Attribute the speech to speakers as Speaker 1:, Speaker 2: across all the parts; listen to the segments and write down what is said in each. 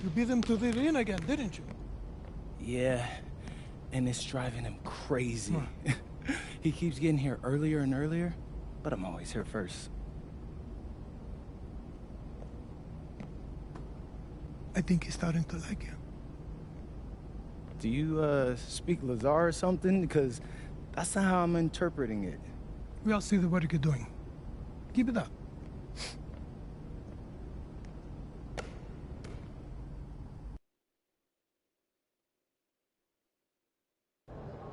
Speaker 1: You beat him to the ring again, didn't you?
Speaker 2: Yeah, and it's driving him crazy. He keeps getting here earlier and earlier, but I'm always here first.
Speaker 1: I think he's starting to like you.
Speaker 2: Do you, speak Lazar or something? Because that's not how I'm interpreting it.
Speaker 1: We all see the work you're doing. Keep it up.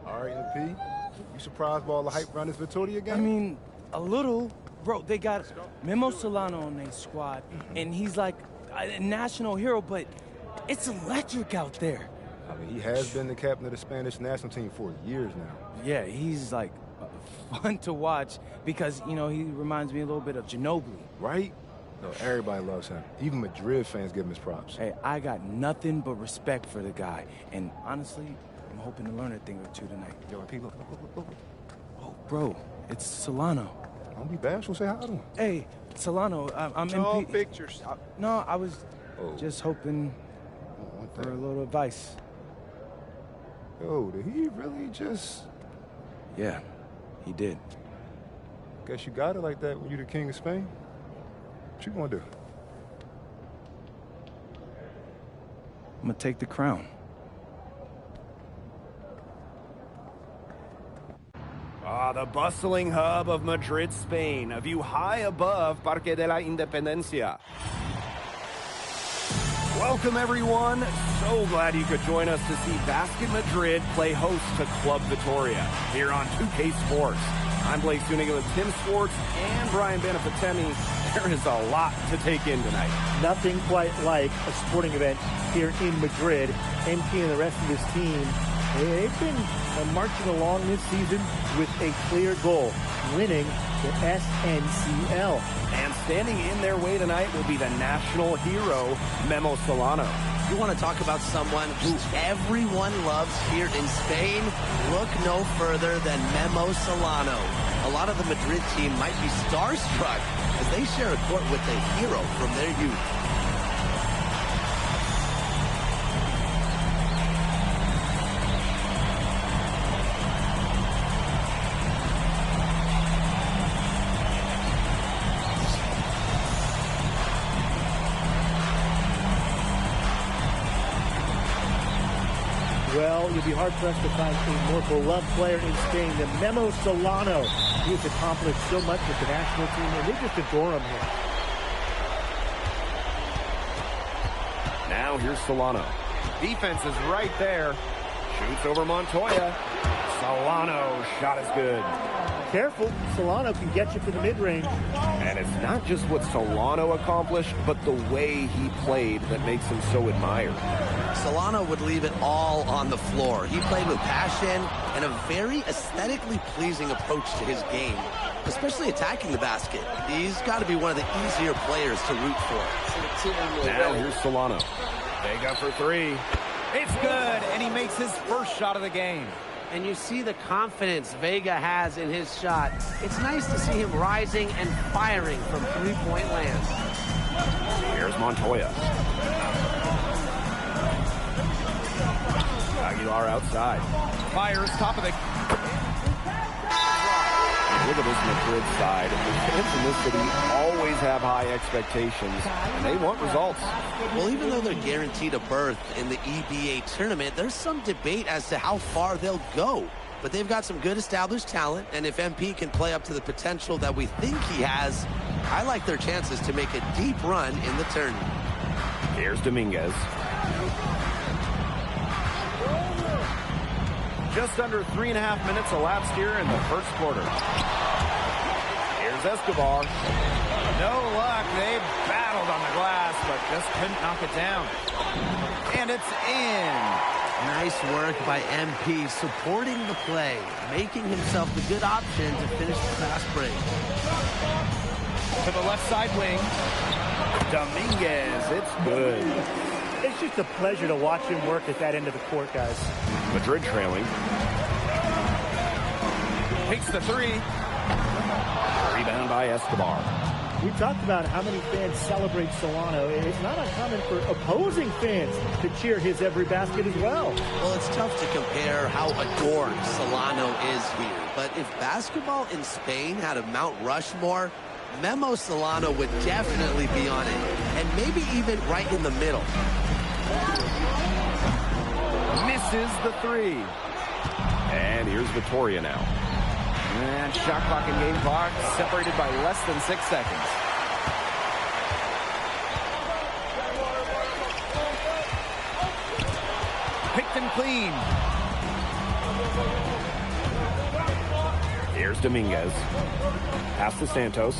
Speaker 3: All right, MP. You surprised by all the hype around this Vittoria game?
Speaker 2: I mean, a little. Bro, they got Memo Solano on their squad, and he's like a national hero, but it's electric out there.
Speaker 3: I mean, he has been the captain of the Spanish national team for years now.
Speaker 2: Yeah, he's like fun to watch because, you know, he reminds me a little bit of Ginobili.
Speaker 3: Right? No, everybody loves him. Even Madrid fans give him his props.
Speaker 2: Hey, I got nothing but respect for the guy, and honestly, I'm hoping to learn a thing or two tonight.
Speaker 3: Yo, MP, look.
Speaker 2: Oh, bro, it's Solano.
Speaker 3: Don't be bashful, say hi to him.
Speaker 2: Hey, Solano, I'm
Speaker 4: No
Speaker 2: MP.
Speaker 4: pictures.
Speaker 2: No, I was just hoping
Speaker 3: What
Speaker 2: for a little advice.
Speaker 3: Yo, did he really just...
Speaker 2: Yeah, he did.
Speaker 3: Guess you got it like that when you're the king of Spain? What you gonna do?
Speaker 2: I'm gonna take the crown.
Speaker 4: The bustling hub of Madrid, Spain. A view high above Parque de la Independencia. Welcome, everyone. So glad you could join us to see Basket Madrid play host to Club Vittoria here on 2K Sports. I'm Blake Zuniga with Tim Sports and Brian Benefitemi. There is a lot to take in tonight.
Speaker 5: Nothing quite like a sporting event here in Madrid. MP and the rest of his team, they've been marching along this season with a clear goal, winning the SNCL.
Speaker 4: And standing in their way tonight will be the national hero, Memo Solano.
Speaker 6: You want to talk about someone who everyone loves here in Spain? Look no further than Memo Solano. A lot of the Madrid team might be starstruck as they share a court with a hero from their youth.
Speaker 5: Well, you'll be hard-pressed to find a more beloved player in Spain than Memo Solano. He has accomplished so much with the national team, and they just adore him here.
Speaker 4: Now here's Solano. Defense is right there. Shoots over Montoya. Solano, shot is good.
Speaker 5: Careful, Solano can get you for the mid-range.
Speaker 4: And it's not just what Solano accomplished, but the way he played that makes him so admired.
Speaker 6: Solano would leave it all on the floor. He played with passion and a very aesthetically pleasing approach to his game, especially attacking the basket. He's got to be one of the easier players to root for.
Speaker 4: Now here's Solano. Vega for three.
Speaker 7: It's good, and he makes his first shot of the game.
Speaker 8: And you see the confidence Vega has in his shot. It's nice to see him rising and firing from three-point land.
Speaker 4: Here's Montoya. Aguilar outside.
Speaker 7: Fires, top of the...
Speaker 4: Look at this Madrid side. The fans in this city always have high expectations, and they want results.
Speaker 6: Well, even though they're guaranteed a berth in the EBA tournament, there's some debate as to how far they'll go. But they've got some good established talent, and if MP can play up to the potential that we think he has, I like their chances to make a deep run in the tournament.
Speaker 4: Here's Dominguez. Just under 3.5 minutes elapsed here in the first quarter. Here's Escobar.
Speaker 7: No luck. They battled on the glass, but just couldn't knock it down. And it's in.
Speaker 6: Nice work by MP, supporting the play, making himself the good option to finish the fast break.
Speaker 7: To the left side wing.
Speaker 4: Dominguez, it's good.
Speaker 5: It's just a pleasure to watch him work at that end of the court, guys.
Speaker 4: Madrid trailing.
Speaker 7: Takes the three.
Speaker 4: Rebound by Escobar.
Speaker 5: We talked about how many fans celebrate Solano. It's not uncommon for opposing fans to cheer his every basket as well.
Speaker 6: Well, it's tough to compare how adored Solano is here. But if basketball in Spain had a Mount Rushmore, Memo Solano would definitely be on it. And maybe even right in the middle.
Speaker 4: Misses the three. And here's Vitoria now.
Speaker 7: And shot clock and game clock separated by less than 6 seconds. Picked and clean.
Speaker 4: Here's Dominguez. Pass to Santos.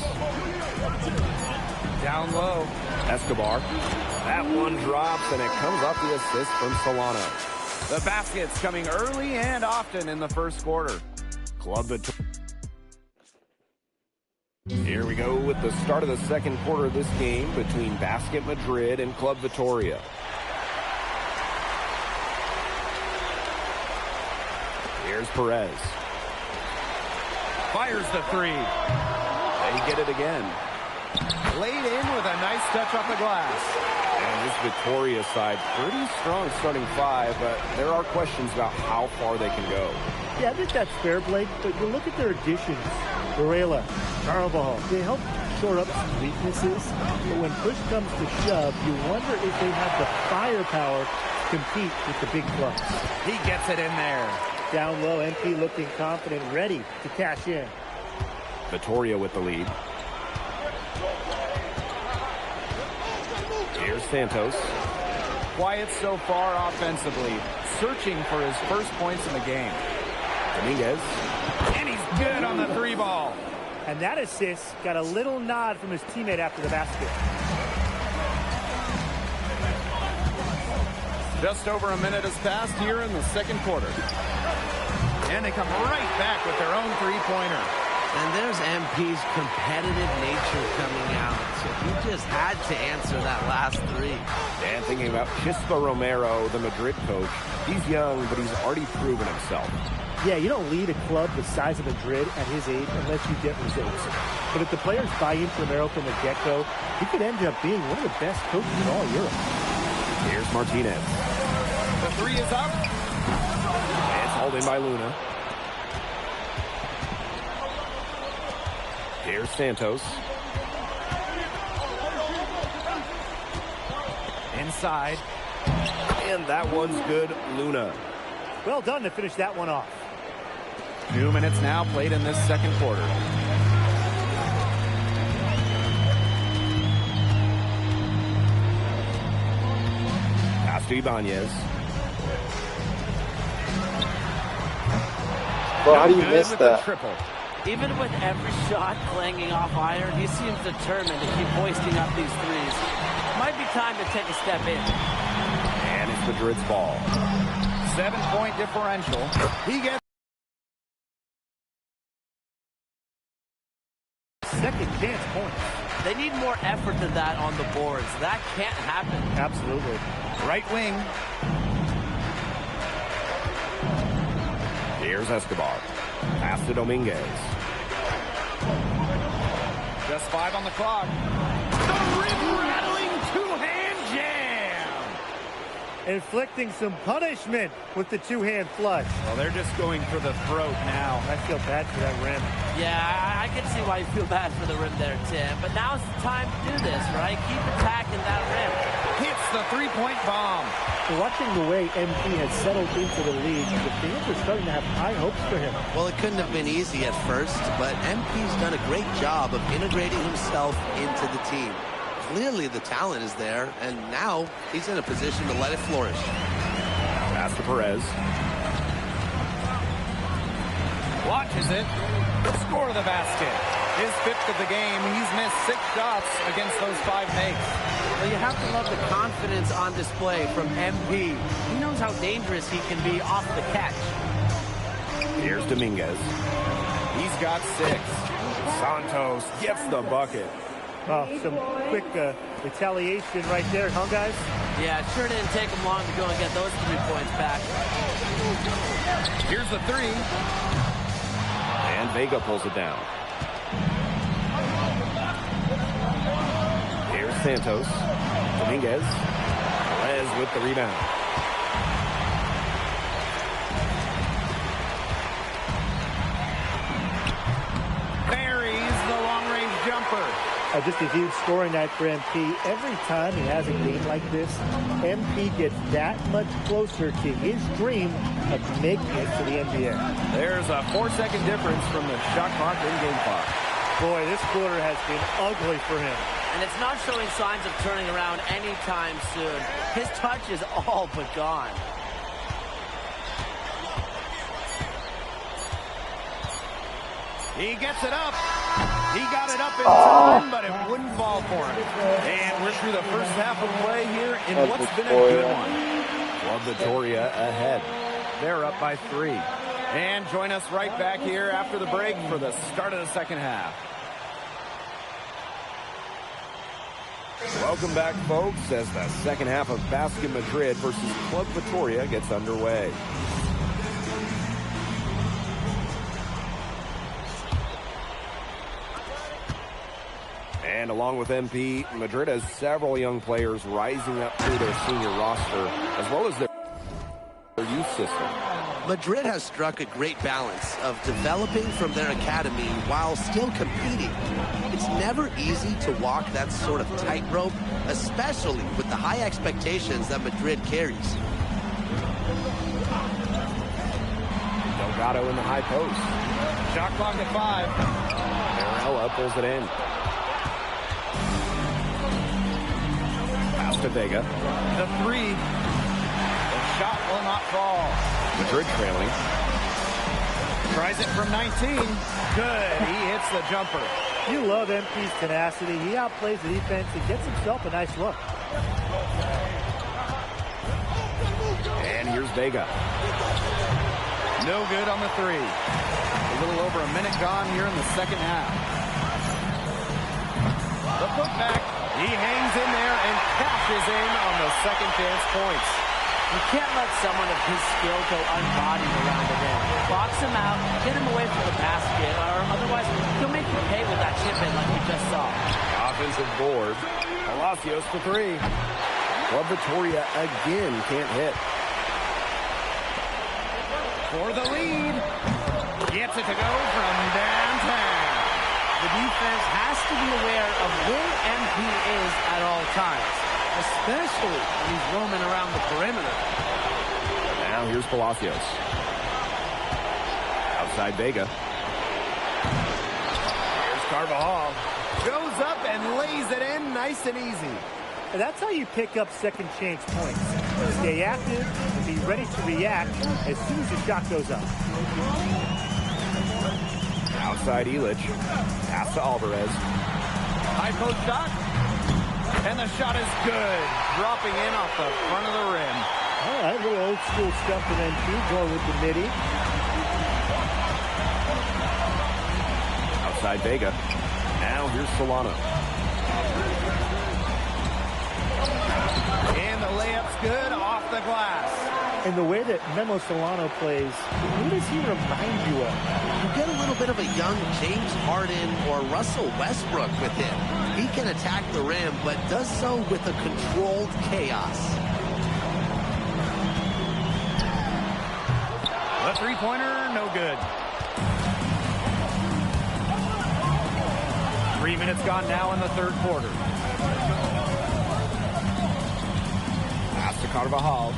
Speaker 7: Down low.
Speaker 4: Escobar. That one drops, and it comes off the assist from Solano.
Speaker 7: The baskets coming early and often in the first quarter.
Speaker 4: Club Vitoria. Here we go with the start of the second quarter of this game between Basket Madrid and Club Vitoria. Here's Perez.
Speaker 7: Fires the three.
Speaker 4: They get it again.
Speaker 7: Laid in with a nice touch off the glass.
Speaker 4: And this Vitoria side, pretty strong starting five, but there are questions about how far they can go.
Speaker 5: Yeah, I think that's fair, Blake, but you look at their additions. Varela, Carvajal, they help shore up some weaknesses, but when push comes to shove, you wonder if they have the firepower to compete with the big clubs.
Speaker 7: He gets it in there.
Speaker 5: Down low, MP looking confident, ready to cash in.
Speaker 4: Vitoria with the lead. Here's Santos.
Speaker 7: Quiet so far offensively, searching for his first points in the game.
Speaker 4: Dominguez.
Speaker 7: And he's good on the three ball.
Speaker 5: And that assist got a little nod from his teammate after the basket.
Speaker 7: Just over a minute has passed here in the second quarter. And they come right back with their own three-pointer.
Speaker 6: And there's MP's competitive nature coming out. So he just had to answer that last three.
Speaker 4: And thinking about Chispa Romero, the Madrid coach. He's young, but he's already proven himself.
Speaker 5: Yeah, you don't lead a club the size of Madrid at his age unless you get results. But if the players buy into Romero from the get-go, he could end up being one of the best coaches in all Europe.
Speaker 4: Here's Martinez.
Speaker 7: The three is up.
Speaker 4: It's hauled in by Luna. Here's Santos.
Speaker 7: Inside.
Speaker 4: And that one's good, Luna.
Speaker 5: Well done to finish that one off.
Speaker 7: 2 minutes now played in this second quarter.
Speaker 4: Pass to Ibanez.
Speaker 9: Well, how do you miss that?
Speaker 7: Triple.
Speaker 8: Even with every shot clanging off iron, he seems determined to keep hoisting up these threes. Might be time to take a step in.
Speaker 4: And it's Madrid's ball.
Speaker 7: 7-point differential. He gets
Speaker 5: Second chance points.
Speaker 8: They need more effort than that on the boards. That can't happen.
Speaker 5: Absolutely.
Speaker 7: right wing.
Speaker 4: Here's Escobar. Pass to Dominguez.
Speaker 7: Just 5 on the clock. The rim-rattling two-hand jam.
Speaker 5: Inflicting some punishment with the two-hand flush.
Speaker 7: Well, they're just going for the throat now.
Speaker 5: I feel bad for that rim.
Speaker 8: Yeah, I can see why you feel bad for the rim there, Tim. But now's the time to do this, right? Keep attacking that rim.
Speaker 7: Hits the three-point bomb.
Speaker 5: Watching the way MP has settled into the league, the fans are starting to have high hopes for him.
Speaker 6: Well, it couldn't have been easy at first, but MP's done a great job of integrating himself into the team. Clearly the talent is there, and now he's in a position to let it flourish.
Speaker 4: Pass to Perez.
Speaker 7: Watches it. Score the basket. His 5th of the game. He's missed 6 shots against those 5 makes.
Speaker 8: Well, you have to love the confidence on display from MP. He knows how dangerous he can be off the catch.
Speaker 4: Here's Dominguez.
Speaker 7: He's got 6.
Speaker 4: Santos gets the bucket.
Speaker 5: Oh, some quick retaliation right there, huh, guys?
Speaker 8: Yeah, it sure didn't take him long to go and get those 3 points back.
Speaker 7: Here's the 3.
Speaker 4: And Vega pulls it down. Santos. Dominguez. Perez with the rebound.
Speaker 7: Buries the long-range jumper.
Speaker 5: Just a huge scoring night for MP. Every time he has a game like this, MP gets that much closer to his dream of making it to the NBA.
Speaker 4: There's a 4-second difference from the shot clock in-game clock.
Speaker 5: Boy, this quarter has been ugly for him.
Speaker 8: And it's not showing signs of turning around anytime soon. His touch is all but gone.
Speaker 7: He gets it up. He got it up in time, but it wouldn't fall for him.
Speaker 4: And we're through the first half of play here in what's been a good one. Club Victoria ahead.
Speaker 7: They're up by 3. And join us right back here after the break for the start of the second half.
Speaker 4: Welcome back, folks, as the second half of Basket Madrid versus Club Victoria gets underway. And along with MP, Madrid has several young players rising up through their senior roster, as well as their youth system.
Speaker 6: Madrid has struck a great balance of developing from their academy while still competing. It's never easy to walk that sort of tightrope, especially with the high expectations that Madrid carries.
Speaker 4: Delgado in the high post.
Speaker 7: Shot clock at 5.
Speaker 4: Varela pulls it in. Pass to Vega.
Speaker 7: The 3. The shot will not fall.
Speaker 4: Madrid trailing.
Speaker 7: Tries it from 19. Good. He hits the jumper.
Speaker 5: You love MP's tenacity. He outplays the defense and gets himself a nice look.
Speaker 4: And here's Vega.
Speaker 7: No good on the 3. A little over a minute gone here in the second half. The putback. He hangs in there and cashes in on the second chance points.
Speaker 8: You can't let someone of his skill go unbodied around the rim. Box him out, get him away from the basket, or otherwise he'll make you pay with that chip in like we just saw.
Speaker 4: Offensive board. Palacios for 3. Club Victoria again can't hit.
Speaker 7: For the lead. Gets it to go from downtown.
Speaker 8: The defense has to be aware of where MP is at all times, especially when he's roaming around the perimeter.
Speaker 4: Now here's Palacios. Outside Vega.
Speaker 7: Here's Carvajal. Goes up and lays it in nice and easy.
Speaker 5: And that's how you pick up second chance points. Stay active and be ready to react as soon as the shot goes up.
Speaker 4: Outside Illich. Pass to Alvarez.
Speaker 7: High post shot. And the shot is good. Dropping in off the front of the rim.
Speaker 5: All right, a little old school stuff from MP going with the midi.
Speaker 4: Outside Vega. Now here's Solano.
Speaker 7: And the layup's good off the glass.
Speaker 5: And the way that Memo Solano plays, who does he remind you of?
Speaker 6: You get a little bit of a young James Harden or Russell Westbrook with him. He can attack the rim, but does so with a controlled chaos.
Speaker 7: The three-pointer, no good. 3 minutes gone now in the third quarter.
Speaker 4: Pass to Carvajal.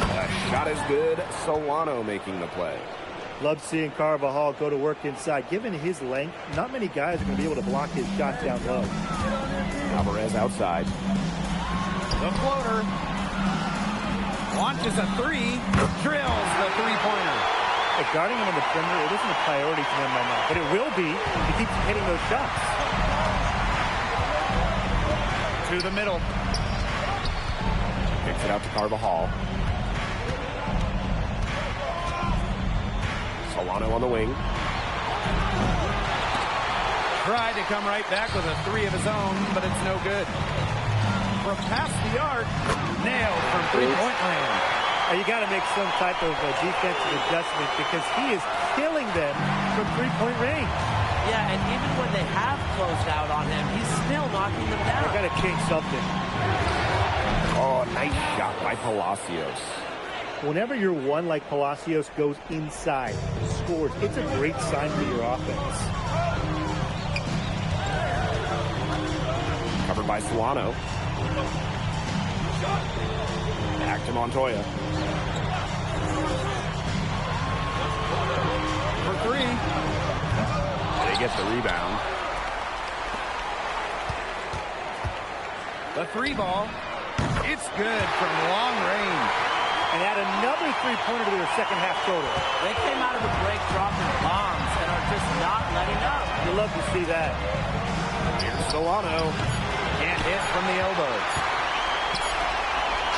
Speaker 4: The shot is good. Solano making the play.
Speaker 5: Love seeing Carvajal go to work inside. Given his length, not many guys are going to be able to block his shot down low.
Speaker 4: Alvarez outside.
Speaker 7: The floater. Launches a 3. Drills the three-pointer.
Speaker 5: Guarding him on the perimeter, it isn't a priority to them right now, but it will be if he keeps hitting those shots.
Speaker 7: To the middle.
Speaker 4: Kicks it out to Carvajal. Solano on the wing.
Speaker 7: Tried to come right back with a 3 of his own, but it's no good. From past the arc, nailed from three-point land.
Speaker 5: You got to make some type of defensive adjustment because he is killing them from three-point range.
Speaker 8: Yeah, and even when they have closed out on him, he's still knocking them down.
Speaker 5: They got to change something.
Speaker 4: Oh, nice shot by Palacios.
Speaker 5: Whenever your one like Palacios goes inside, scores, it's a great sign for your offense.
Speaker 4: Covered by Solano. Back to Montoya.
Speaker 7: For three.
Speaker 4: They get the rebound.
Speaker 7: The three ball. It's good from long range.
Speaker 5: And add another three-pointer to their second half total.
Speaker 8: They came out of the break dropping bombs and are just not letting up.
Speaker 5: You love to see that.
Speaker 4: Here's Solano.
Speaker 7: Can't hit from the elbow.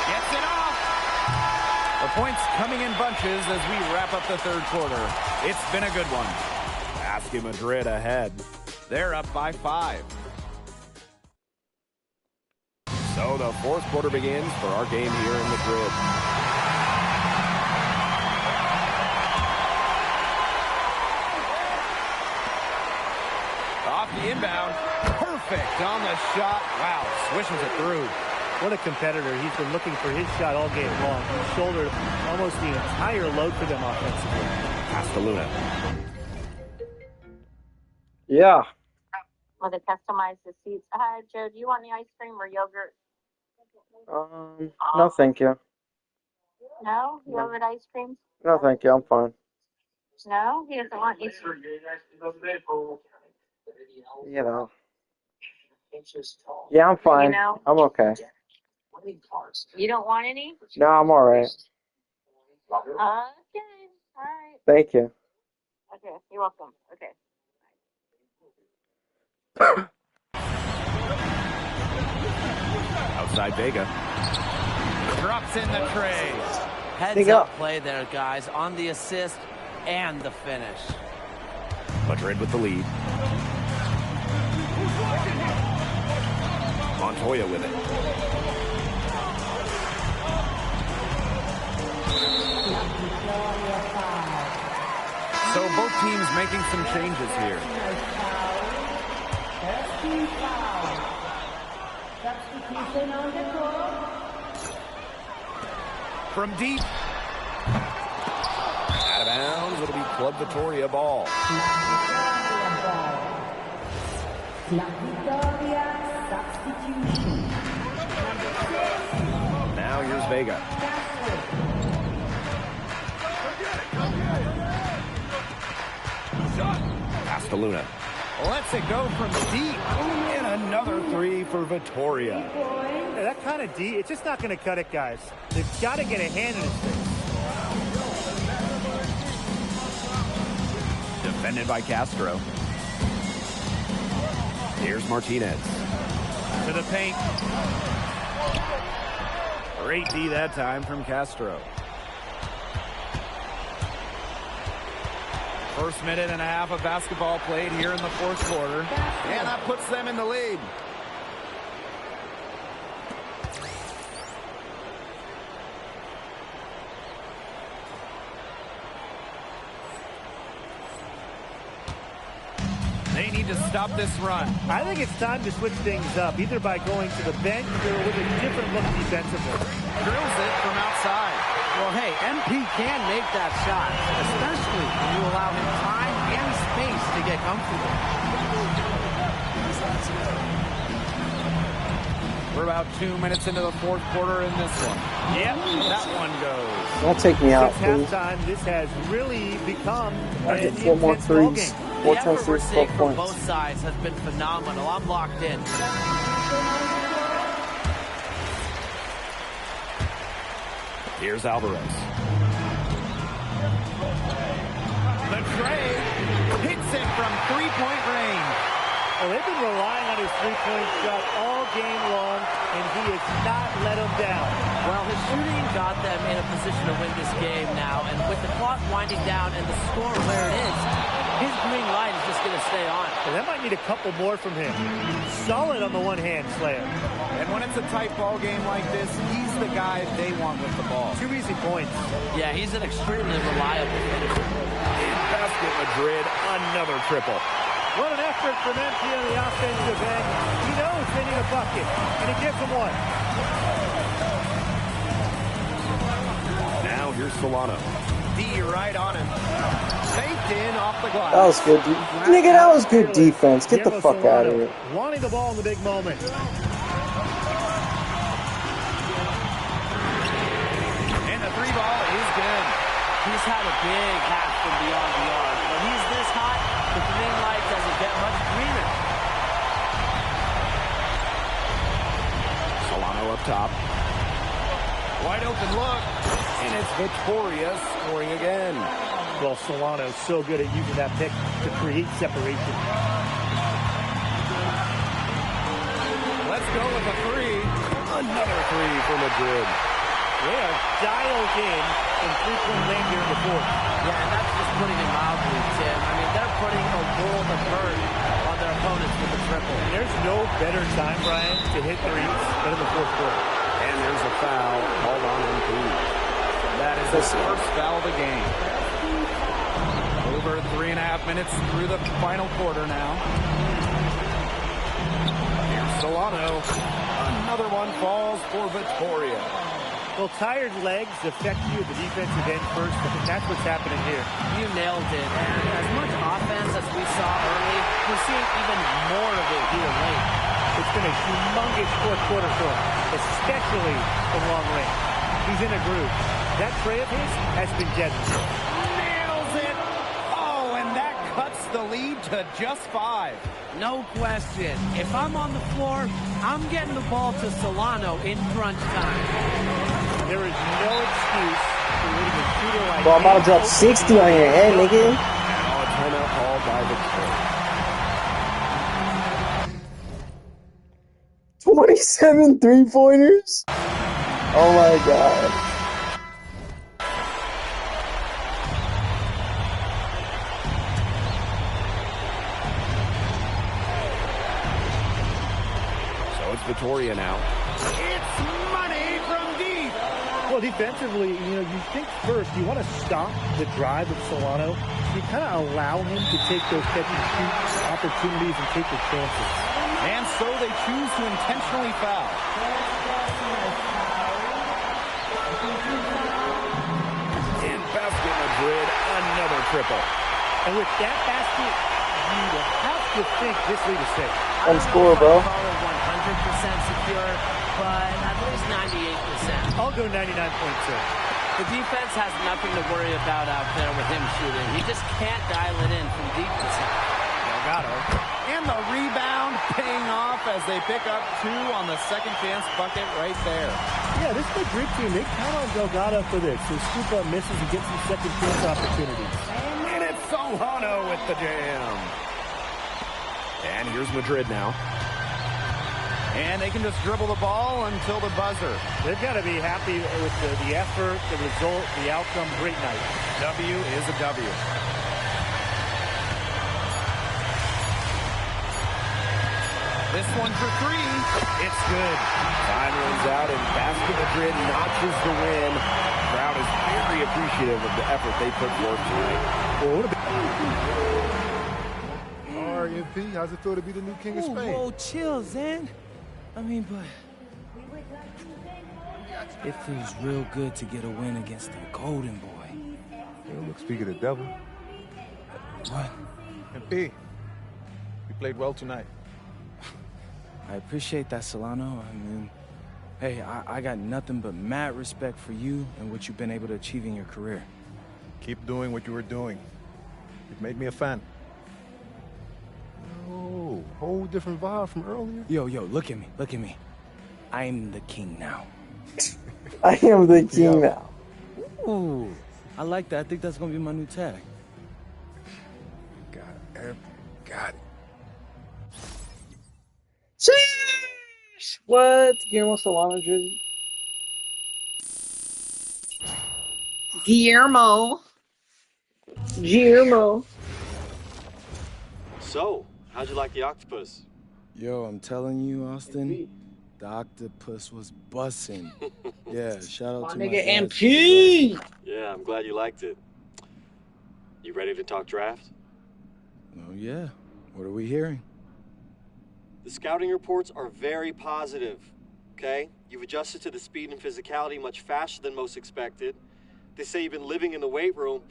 Speaker 7: Gets it off. The points coming in bunches as we wrap up the third quarter. It's been a good one.
Speaker 4: Basket Madrid ahead.
Speaker 7: They're up by 5.
Speaker 4: So the fourth quarter begins for our game here in Madrid.
Speaker 7: Off the inbound. Perfect on the shot. Wow, swishes it through.
Speaker 5: What a competitor. He's been looking for his shot all game long. He shouldered almost the entire load for them offensively.
Speaker 4: Castelluna.
Speaker 9: Yeah.
Speaker 10: Will they customize the seats? Hi, Joe. Do you want any ice cream or yogurt?
Speaker 9: No, thank you.
Speaker 10: No? Yogurt ice cream?
Speaker 9: No, thank you. I'm fine.
Speaker 10: No? He doesn't want ice cream.
Speaker 9: You know. Yeah, I'm fine.
Speaker 10: You know?
Speaker 9: I'm okay.
Speaker 10: You don't want any?
Speaker 9: No, I'm all right.
Speaker 10: Okay. All right.
Speaker 9: Thank you.
Speaker 10: Okay. You're welcome. Okay.
Speaker 4: Outside Vega.
Speaker 7: Drops in the tray.
Speaker 8: Heads up play there, guys, on the assist and the finish.
Speaker 4: Madrid with the lead. Montoya with it.
Speaker 7: So both teams making some changes here. From deep.
Speaker 4: Out of bounds. It'll be Club Vitoria ball. Now here's Vega. Castelluna.
Speaker 7: Lets it go from deep. And another three for Vitoria.
Speaker 5: Yeah, that kind of D, it's just not going to cut it, guys. They've got to get a hand in his face.
Speaker 4: Defended by Castro. Here's Martinez.
Speaker 7: To the paint. Great D that time from Castro. First minute and a half of basketball played here in the fourth quarter. And that puts them in the lead. They need to stop this run.
Speaker 5: I think it's time to switch things up, either by going to the bench or with a different look defensively.
Speaker 7: Drills it from outside.
Speaker 8: Well, hey, MP can make that shot, especially when you allow him time and space to get comfortable.
Speaker 7: We're about 2 minutes into the fourth quarter in this one. Yep, that one goes.
Speaker 9: Don't take me out,
Speaker 5: Since
Speaker 9: please.
Speaker 5: halftime, this has really become
Speaker 9: I
Speaker 5: an
Speaker 9: get 4 more
Speaker 5: intense ball
Speaker 9: threes.
Speaker 5: game.
Speaker 9: 4
Speaker 8: The
Speaker 9: times
Speaker 8: effort we're
Speaker 9: 3,
Speaker 8: seeing
Speaker 9: 12
Speaker 8: from
Speaker 9: points.
Speaker 8: both sides has been phenomenal. I'm locked in.
Speaker 4: Here's Alvarez.
Speaker 7: The tray hits it from three-point range.
Speaker 5: Well, they've been relying on his three-point shot all game long, and he has not let them down.
Speaker 8: Well, his shooting got them in a position to win this game now, and with the clock winding down and the score where it is, his green light is just going to stay on.
Speaker 5: And that might need a couple more from him. Solid on the one hand, Slayer.
Speaker 7: And when it's a tight ball game like this, he's the guy they want with the ball.
Speaker 5: 2 easy points.
Speaker 8: Yeah, he's an extremely reliable finisher.
Speaker 4: In Basket Madrid, another triple.
Speaker 5: What an effort from MP on the offensive end. He knows they need a bucket, and he gives them one.
Speaker 4: Now here's Solano.
Speaker 7: D right on him. Faked in off the glass.
Speaker 9: That was good, nigga. That was good defense. Get the fuck out of here.
Speaker 5: Wanting the ball in the big moment.
Speaker 7: And the three ball is good.
Speaker 8: He's had a big half from beyond the arc. When he's this hot, the green light doesn't get much greener.
Speaker 4: Solano up top.
Speaker 7: Wide open look.
Speaker 4: And it's Victoria scoring again.
Speaker 5: Well, Solano's so good at using that pick to create separation.
Speaker 7: Let's go with a three.
Speaker 4: Another three for Madrid.
Speaker 5: They are dialed in three-point land here in the fourth.
Speaker 8: Yeah, and that's just putting it mildly, Tim. I mean, they're putting a world of hurt on their opponents with the triple.
Speaker 5: And there's no better time, Brian, to hit threes than in the fourth quarter.
Speaker 4: And there's a foul called on MP.
Speaker 7: That is his first foul of the game. Over 3.5 minutes through the final quarter now. Here's Solano. Another one falls for Victoria.
Speaker 5: Well, tired legs affect you at the defensive end first. I think that's what's happening here.
Speaker 8: You nailed it. And as much offense as we saw early, we're seeing even more of it here late.
Speaker 5: It's been a humongous fourth quarter for him, especially from long range. He's in a groove. That tray of his has been deadly.
Speaker 7: Nails it. Oh, and that cuts the lead to just 5.
Speaker 8: No question. If I'm on the floor, I'm getting the ball to Solano in crunch time.
Speaker 5: There is no excuse for letting a shooter like
Speaker 9: Bro, I'm about to drop 60 on your head, nigga.
Speaker 4: Now a timeout called by Victoria.
Speaker 9: 27 3-pointers? Oh my god.
Speaker 4: So it's Victoria now.
Speaker 7: It's money from deep.
Speaker 5: Well, defensively, you think first you want to stop the drive of Solano. You kind of allow him to take those catch and shoot opportunities and take the chances.
Speaker 7: And so they choose to intentionally foul.
Speaker 4: In basket Madrid, another triple.
Speaker 5: And with that basket, you have to think this lead is safe.
Speaker 9: Come score, bro.
Speaker 8: I don't call it 100% secure, but at least 98%.
Speaker 5: I'll go 99.2.
Speaker 8: The defense has nothing to worry about out there with him shooting. He just can't dial it in from deep inside.
Speaker 7: Delgado. And the rebound paying off as they pick up 2 on the second chance bucket right there.
Speaker 5: Yeah, this Madrid team, they count on Delgado for this. So scoop up misses and get some second chance opportunities.
Speaker 4: And it's Solano with the jam. And here's Madrid now.
Speaker 7: And they can just dribble the ball until the buzzer.
Speaker 5: They've got to be happy with the effort, the result, the outcome. Great night.
Speaker 7: W is a W. This one for 3. It's good.
Speaker 4: Time runs out and Basket Madrid notches the win. The crowd is very appreciative of the effort they put forth tonight.
Speaker 3: Well, what about RMP? How's it feel to be the new king of Spain?
Speaker 2: Whoa, chill, Zan. I mean, but it feels real good to get a win against the golden boy.
Speaker 3: Well, look, speak of the devil.
Speaker 2: What?
Speaker 1: MP, you played well tonight.
Speaker 2: I appreciate that, Solano. I mean, hey, I got nothing but mad respect for you and what you've been able to achieve in your career.
Speaker 1: Keep doing what you were doing. You've made me a fan.
Speaker 3: Oh, whole different vibe from earlier.
Speaker 2: Yo, look at me, look at me. I'm the king now.
Speaker 9: I am the king now.
Speaker 2: Ooh, I like that. I think that's gonna be my new tag.
Speaker 3: Got it. Got it.
Speaker 9: Sheesh! What? Guillermo Solano jersey? Guillermo.
Speaker 11: So, how'd you like the octopus?
Speaker 2: Yo, I'm telling you, Austin, the octopus was bussin'. Yeah, shout out to my
Speaker 9: nigga
Speaker 2: guys.
Speaker 9: MP.
Speaker 11: Yeah, I'm glad you liked it. You ready to talk draft?
Speaker 2: Oh, yeah. What are we hearing?
Speaker 11: The scouting reports are very positive, okay? You've adjusted to the speed and physicality much faster than most expected. They say you've been living in the weight room,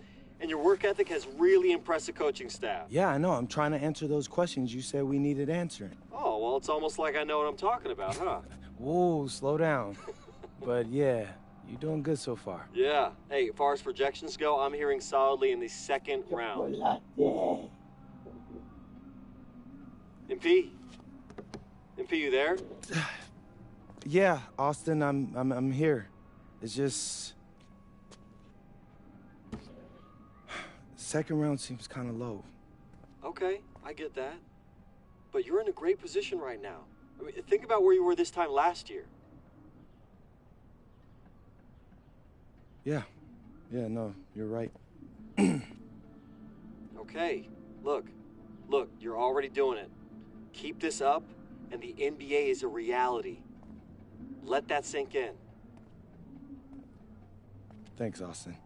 Speaker 11: and your work ethic has really impressed the coaching staff.
Speaker 2: Yeah, I know. I'm trying to answer those questions you said we needed answering.
Speaker 11: Oh, well, it's almost like I know what I'm talking about, huh?
Speaker 2: Whoa, slow down. But yeah, you're doing good so far.
Speaker 11: Yeah. Hey, as far as projections go, I'm hearing solidly in the second round. MP? MP, you there?
Speaker 2: Yeah, Austin, I'm here. It's just... Second round seems kind of low.
Speaker 11: Okay, I get that. But you're in a great position right now. I mean, think about where you were this time last year.
Speaker 2: Yeah, no, you're right.
Speaker 11: Okay, look, you're already doing it. Keep this up, and the NBA is a reality. Let that sink in.
Speaker 2: Thanks, Austin.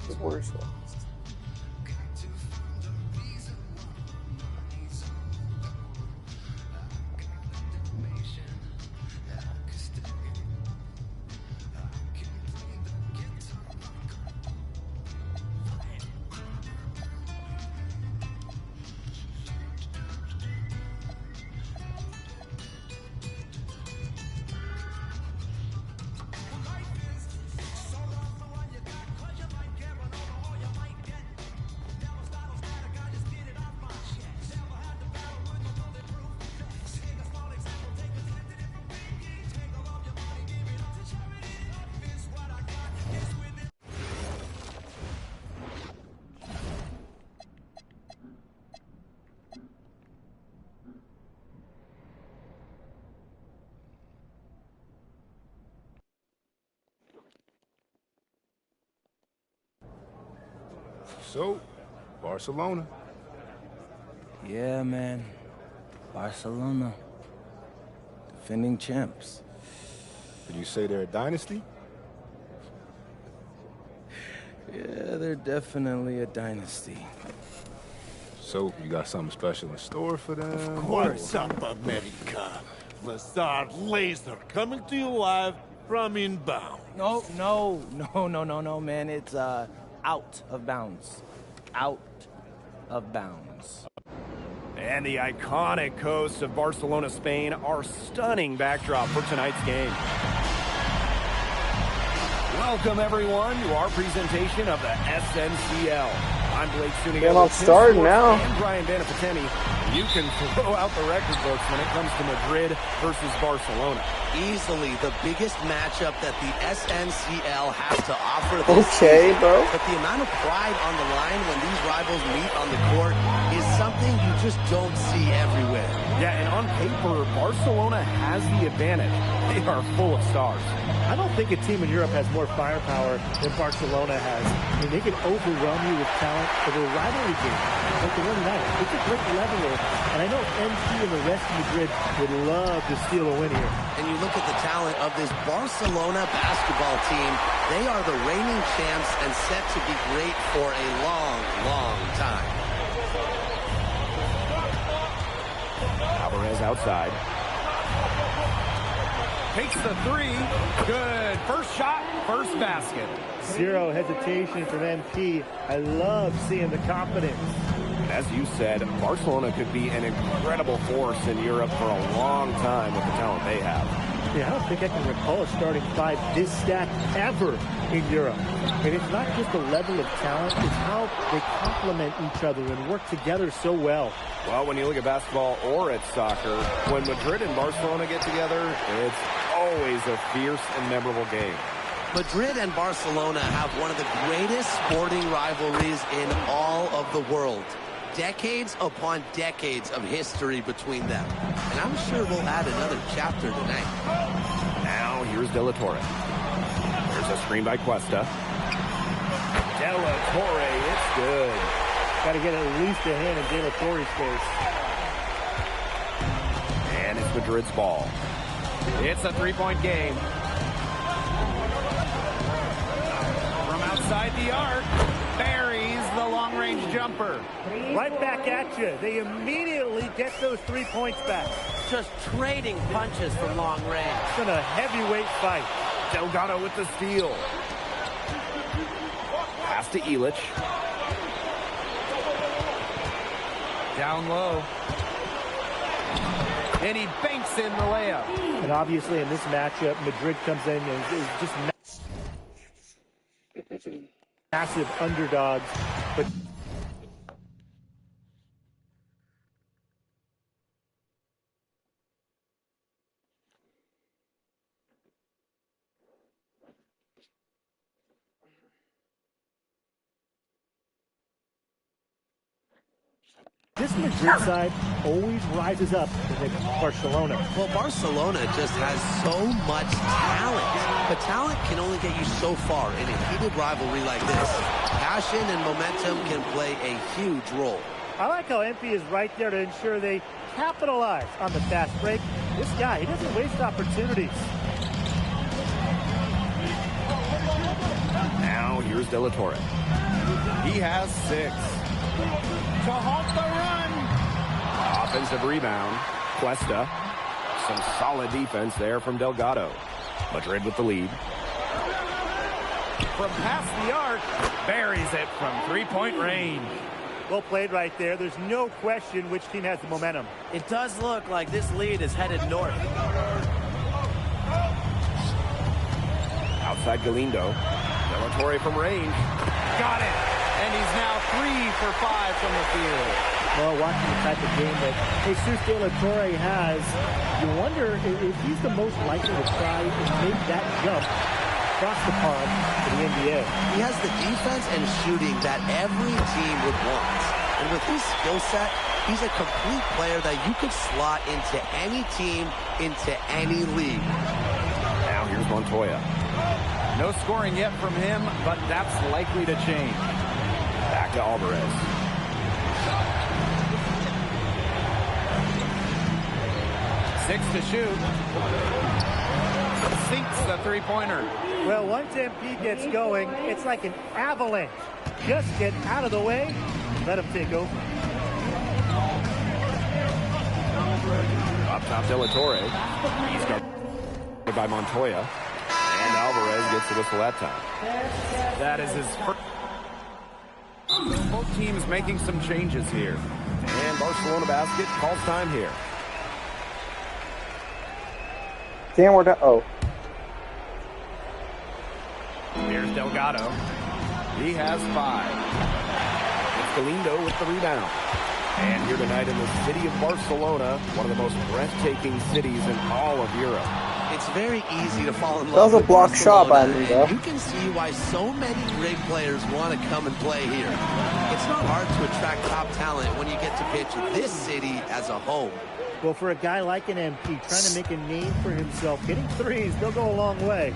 Speaker 9: The worst one.
Speaker 3: So, Barcelona.
Speaker 2: Yeah, man. Barcelona. Defending champs.
Speaker 3: Did you say they're a dynasty?
Speaker 2: Yeah, they're definitely a dynasty.
Speaker 3: So, you got something special in store for them?
Speaker 2: Of course.
Speaker 12: What's up, America? Lazard Laser coming to you live from inbound.
Speaker 2: No, man. It's out of bounds. Out of bounds.
Speaker 4: And the iconic coast of Barcelona, Spain, our stunning backdrop for tonight's game. Welcome, everyone, to our presentation of the SNCL. I'm Blake Suniga.
Speaker 9: Well, I'm starting now.
Speaker 4: And Brian Benefiteni. You can throw out the record books when it comes to Madrid versus Barcelona.
Speaker 6: Easily the biggest matchup that the SNCL has to offer this
Speaker 9: Okay,
Speaker 6: season.
Speaker 9: bro.
Speaker 6: But the amount of pride on the line when these rivals meet on the court is something you just don't see everywhere.
Speaker 4: Yeah, and on paper, Barcelona has the advantage. They are full of stars.
Speaker 5: I don't think a team in Europe has more firepower than Barcelona has. I mean, they can overwhelm you with talent for their rivalry game. Like the one tonight. It's a great leveler. And I know MP and the rest of Madrid would love to steal a win here.
Speaker 6: And you look at the talent of this Barcelona basketball team, they are the reigning champs and set to be great for a long, long time.
Speaker 4: Alvarez outside.
Speaker 7: Takes the three. Good. First shot, first basket.
Speaker 5: Zero hesitation from MP. I love seeing the confidence.
Speaker 4: As you said, Barcelona could be an incredible force in Europe for a long time with the talent they have.
Speaker 5: Yeah, I don't think I can recall a starting five this stacked ever in Europe. And it's not just the level of talent, it's how they complement each other and work together so well.
Speaker 4: Well, when you look at basketball or at soccer, when Madrid and Barcelona get together, it's always a fierce and memorable game.
Speaker 6: Madrid and Barcelona have one of the greatest sporting rivalries in all of the world. Decades upon decades of history between them. And I'm sure we'll add another chapter tonight.
Speaker 4: Now, here's De La Torre. There's a screen by Cuesta. De La Torre, it's good.
Speaker 5: Got to get at least a hand in De La Torre's face.
Speaker 4: And it's Madrid's ball.
Speaker 7: It's a three-point game. From outside the arc, buries the long-range jumper.
Speaker 5: Right back at you. They immediately get those 3 points back.
Speaker 8: Just trading punches from long range.
Speaker 5: It's been a heavyweight fight.
Speaker 4: Delgado with the steal. Pass to Illich.
Speaker 7: Down low. And he banks in the layup.
Speaker 5: And obviously in this matchup, Madrid comes in and is just massive underdogs. But this Madrid side always rises up against Barcelona.
Speaker 6: Well, Barcelona just has so much talent. But talent can only get you so far in a heated rivalry like this. Passion and momentum can play a huge role.
Speaker 5: I like how MP is right there to ensure they capitalize on the fast break. This guy, he doesn't waste opportunities.
Speaker 4: Now here's De La Torre.
Speaker 7: He has 6. To halt the run.
Speaker 4: Offensive rebound. Cuesta. Some solid defense there from Delgado. Madrid with the lead.
Speaker 7: From past the arc, buries it from three-point range.
Speaker 5: Well played right there. There's no question which team has the momentum.
Speaker 8: It does look like this lead is headed north.
Speaker 4: Outside Galindo. De La Torre from range.
Speaker 7: Got it. And he's now 3 for 5 from the field.
Speaker 5: Well, watching the type of game that Jesus De La Torre has, you wonder if he's the most likely to try and make that jump across the pond to the NBA.
Speaker 6: He has the defense and shooting that every team would want. And with his skill set, he's a complete player that you could slot into any team, into any league.
Speaker 4: Now here's Montoya.
Speaker 7: No scoring yet from him, but that's likely to change.
Speaker 4: Back to Alvarez.
Speaker 7: Six to shoot. Sinks the three-pointer.
Speaker 5: Well, once MP gets going, it's like an avalanche. Just get out of the way, let him take over.
Speaker 4: Up top, De La Torre. He's guarded by Montoya. And Alvarez gets the whistle that time.
Speaker 7: That is his first. Both teams making some changes here.
Speaker 4: And Barcelona basket calls time here.
Speaker 9: Damn, we're done. Oh.
Speaker 7: Here's Delgado. He has 5.
Speaker 4: It's Galindo with the rebound. And here tonight in the city of Barcelona, one of the most breathtaking cities in all of Europe.
Speaker 6: It's very easy to fall in love
Speaker 9: That was a
Speaker 6: with
Speaker 9: block shot by
Speaker 6: Barcelona,
Speaker 9: me, though.
Speaker 6: and you can see why so many great players want to come and play here. It's not hard to attract top talent when you get to pitch this city as a home.
Speaker 5: Well, for a guy like an MP trying to make a name for himself, hitting threes, they'll go a long way.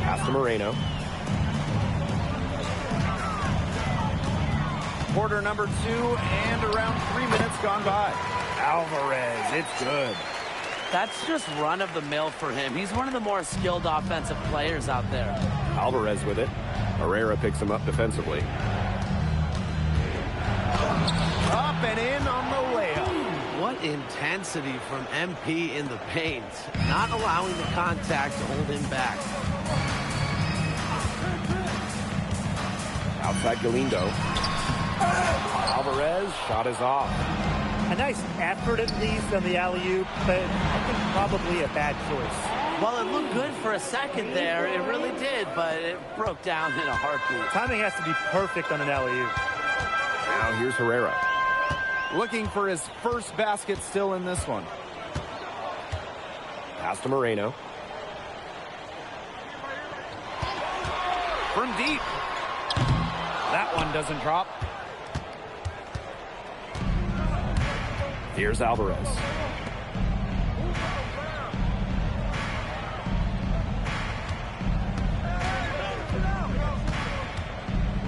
Speaker 4: Pass to Moreno.
Speaker 7: Quarter number 2 and around 3 minutes gone by. Alvarez, it's good.
Speaker 8: That's just run-of-the-mill for him. He's one of the more skilled offensive players out there.
Speaker 4: Alvarez with it. Herrera picks him up defensively.
Speaker 7: Up and in on the layup.
Speaker 6: What intensity from MP in the paint. Not allowing the contact to hold him back.
Speaker 4: Outside Galindo. Alvarez, shot is off.
Speaker 5: A nice effort at least on the alley-oop, but I think probably a bad choice.
Speaker 8: Well, it looked good for a second there. It really did, but it broke down in a heartbeat.
Speaker 5: Timing has to be perfect on an alley-oop.
Speaker 4: Now here's Herrera.
Speaker 7: Looking for his first basket still in this one.
Speaker 4: Pass to Moreno.
Speaker 7: From deep. That one doesn't drop.
Speaker 4: Here's Alvarez.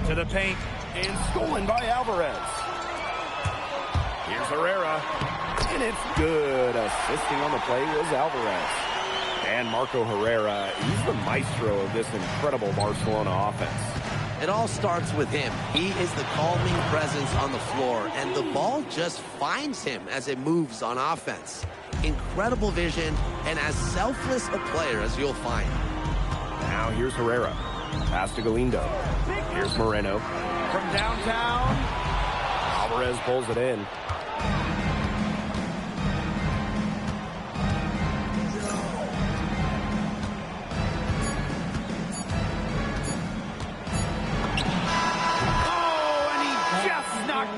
Speaker 7: To the paint.
Speaker 4: And stolen by Alvarez. Here's Herrera. And it's good. Assisting on the play was Alvarez. And Marco Herrera, he's the maestro of this incredible Barcelona offense.
Speaker 6: It all starts with him. He is the calming presence on the floor, and the ball just finds him as it moves on offense. Incredible vision, and as selfless a player as you'll find.
Speaker 4: Now here's Herrera. Pass to Galindo. Here's Moreno.
Speaker 7: From downtown.
Speaker 4: Alvarez pulls it in.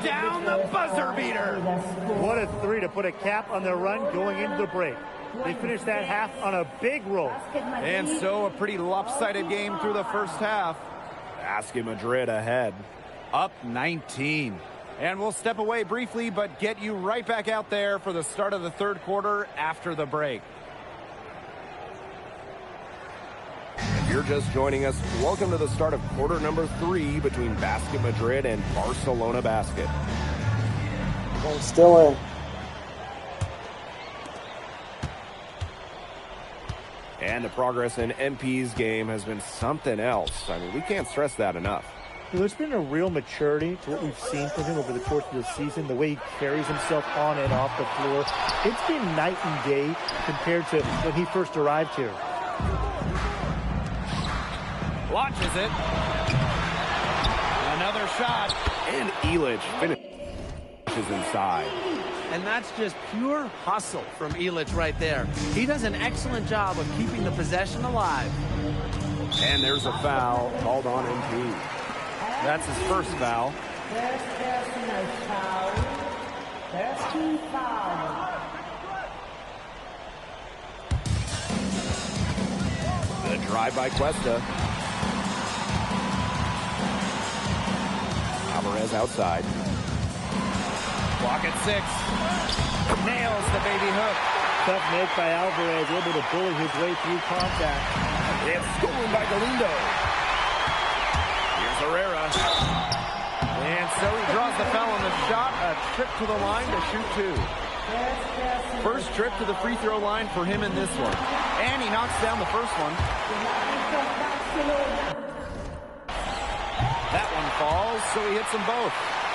Speaker 7: Down the buzzer beater.
Speaker 5: What a three to put a cap on their run going into the break. They finished that half on a big roll.
Speaker 7: And so a pretty lopsided game through the first half.
Speaker 4: Basket Madrid ahead.
Speaker 7: Up 19. And we'll step away briefly, but get you right back out there for the start of the third quarter after the break.
Speaker 4: you're just joining us, welcome to the start of quarter number 3 between Basket Madrid and Barcelona Basket.
Speaker 9: I'm still in.
Speaker 4: And the progress in MP's game has been something else. I mean, we can't stress that enough.
Speaker 5: There's been a real maturity to what we've seen from him over the course of the season, the way he carries himself on and off the floor. It's been night and day compared to when he first arrived here.
Speaker 7: Launches it. Another shot.
Speaker 4: And Illich finishes inside.
Speaker 6: And that's just pure hustle from Illich right there. He does an excellent job of keeping the possession alive.
Speaker 4: And there's a foul called on MP.
Speaker 7: That's his first foul.
Speaker 4: The drive by Cuesta. Alvarez outside.
Speaker 7: Clock at 6. Nails the baby hook.
Speaker 5: Tough make by Alvarez, able to bully his way through contact.
Speaker 4: It's stolen by Galindo. Here's Herrera.
Speaker 7: And so he draws the foul on the shot. A trip to the line to shoot 2. First trip to the free throw line for him in this one. And he knocks down the first one. That one falls, so he hits them both.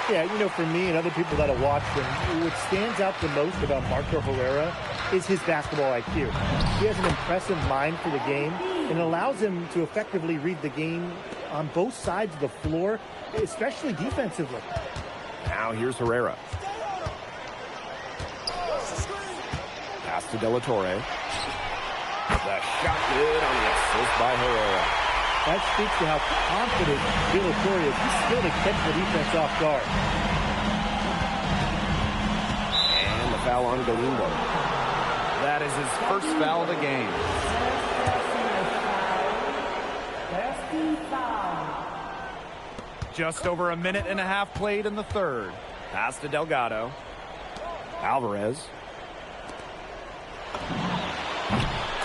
Speaker 5: Yeah, you know, for me and other people that have watched him, what stands out the most about Marco Herrera is his basketball IQ. He has an impressive mind for the game and allows him to effectively read the game on both sides of the floor, especially defensively.
Speaker 4: Now here's Herrera. Pass to De La Torre. The shot good on the assist by Herrera.
Speaker 5: That speaks to how confident De La Torre is. He's still to catch the defense off guard.
Speaker 4: And the foul on Galindo.
Speaker 7: That is his first foul of the game. Just over a minute and a half played in the third.
Speaker 4: Pass to Delgado. Alvarez.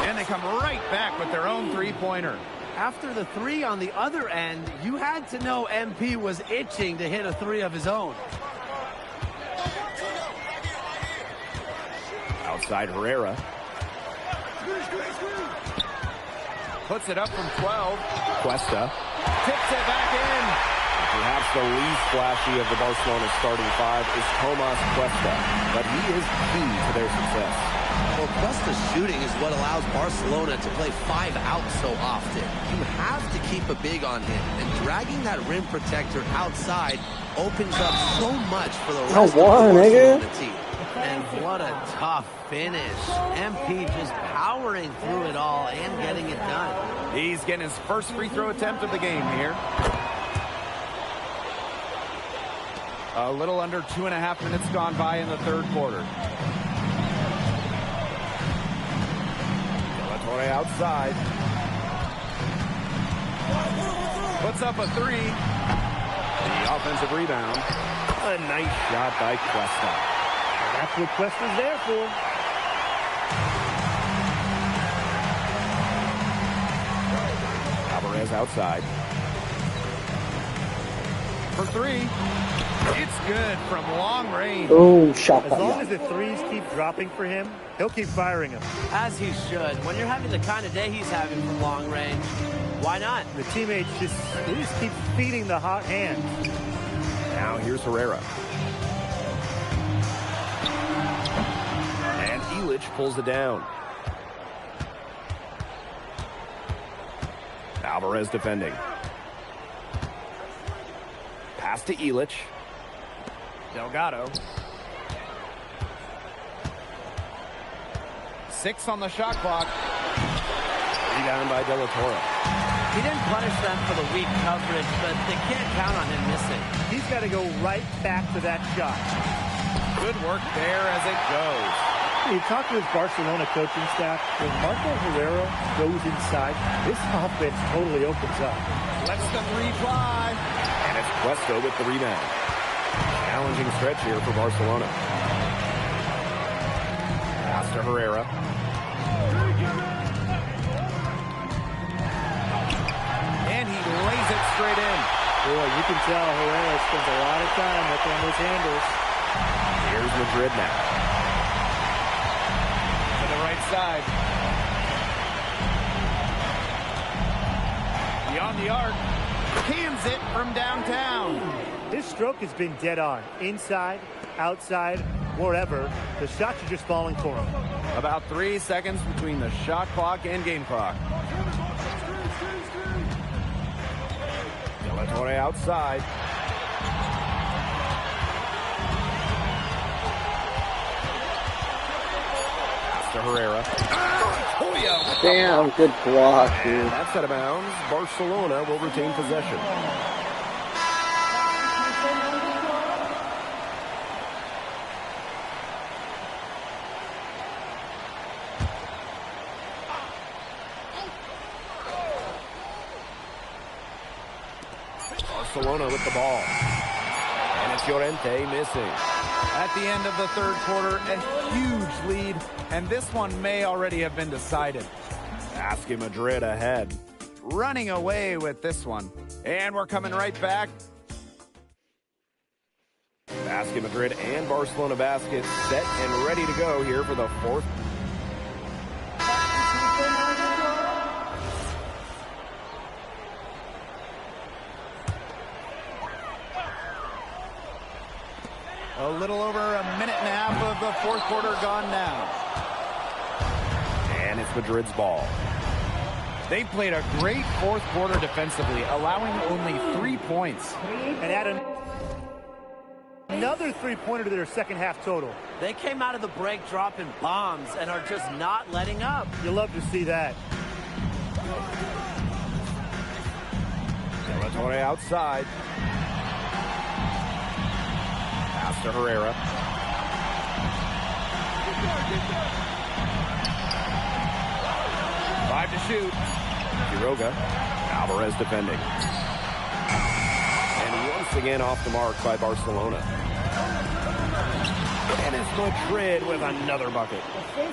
Speaker 7: And they come right back with their own three-pointer.
Speaker 6: After the 3 on the other end, you had to know MP was itching to hit a 3 of his own.
Speaker 4: Outside Herrera.
Speaker 7: Puts it up from 12.
Speaker 4: Cuesta.
Speaker 7: Tips it back in.
Speaker 4: Perhaps the least flashy of the Barcelona starting 5 is Tomas Cuesta, but he is key to their success.
Speaker 6: Well, Cuesta's shooting is what allows Barcelona to play 5 out so often. You have to keep a big on him, and dragging that rim protector outside opens up so much for the rest of the Barcelona team. And what a tough finish. MP just powering through it all and getting it done.
Speaker 7: He's getting his first free throw attempt of the game here. A little under 2.5 minutes gone by in the third quarter.
Speaker 4: De La Torre outside.
Speaker 7: Puts up a 3.
Speaker 4: The offensive rebound. A nice shot by Cuesta.
Speaker 5: That's what Cuesta's there for.
Speaker 4: Alvarez outside.
Speaker 7: For 3. It's good from long range.
Speaker 9: Oh, shot.
Speaker 5: As long as the 3s keep dropping for him, he'll keep firing them.
Speaker 6: As he should. When you're having the kind of day he's having from long range, why not?
Speaker 5: The teammates just keep feeding the hot hand.
Speaker 4: Now here's Herrera. And Illich pulls it down. Alvarez defending. Pass to Illich.
Speaker 7: Delgado. 6 on the shot clock.
Speaker 4: Rebound by De La Torre.
Speaker 6: He didn't punish them for the weak coverage, but they can't count on him missing.
Speaker 5: He's got to go right back to that shot.
Speaker 7: Good work there as it goes.
Speaker 5: You talk to his Barcelona coaching staff. When Marco Herrera goes inside, this offense totally opens up.
Speaker 7: Lets the 3 fly.
Speaker 4: And it's Cuesta with the rebound. Challenging stretch here for Barcelona. Pass to Herrera. he lays it straight in.
Speaker 5: Boy, you can tell Herrera spends a lot of time working on those handles.
Speaker 4: Here's Madrid now. To the right side. Beyond the arc. Cans it from downtown.
Speaker 5: His stroke has been dead on. Inside, outside, wherever. The shots are just falling for him.
Speaker 4: About 3 seconds between the shot clock and game clock. De La Torre outside. Pass to Herrera.
Speaker 9: Damn, good block, dude.
Speaker 4: And that's out of bounds. Barcelona will retain possession. Barcelona with the ball. And it's Llorente missing.
Speaker 7: At the end of the third quarter, a huge lead, and this one may already have been decided.
Speaker 4: Basket Madrid ahead.
Speaker 7: Running away with this one. And we're coming right back.
Speaker 4: Basket Madrid and Barcelona basket set and ready to go here for the fourth.
Speaker 7: A little over a minute and a half of the fourth quarter gone now.
Speaker 4: And it's Madrid's ball.
Speaker 7: They played a great fourth quarter defensively, allowing only 3 points.
Speaker 5: And add another three-pointer to their second half total.
Speaker 8: They came out of the break dropping bombs and are just not letting up.
Speaker 5: You love to see that.
Speaker 4: De La Torre outside. Pass to Herrera. Five to shoot. Quiroga. Alvarez defending. And once again off the mark by Barcelona. And it's Madrid with another bucket.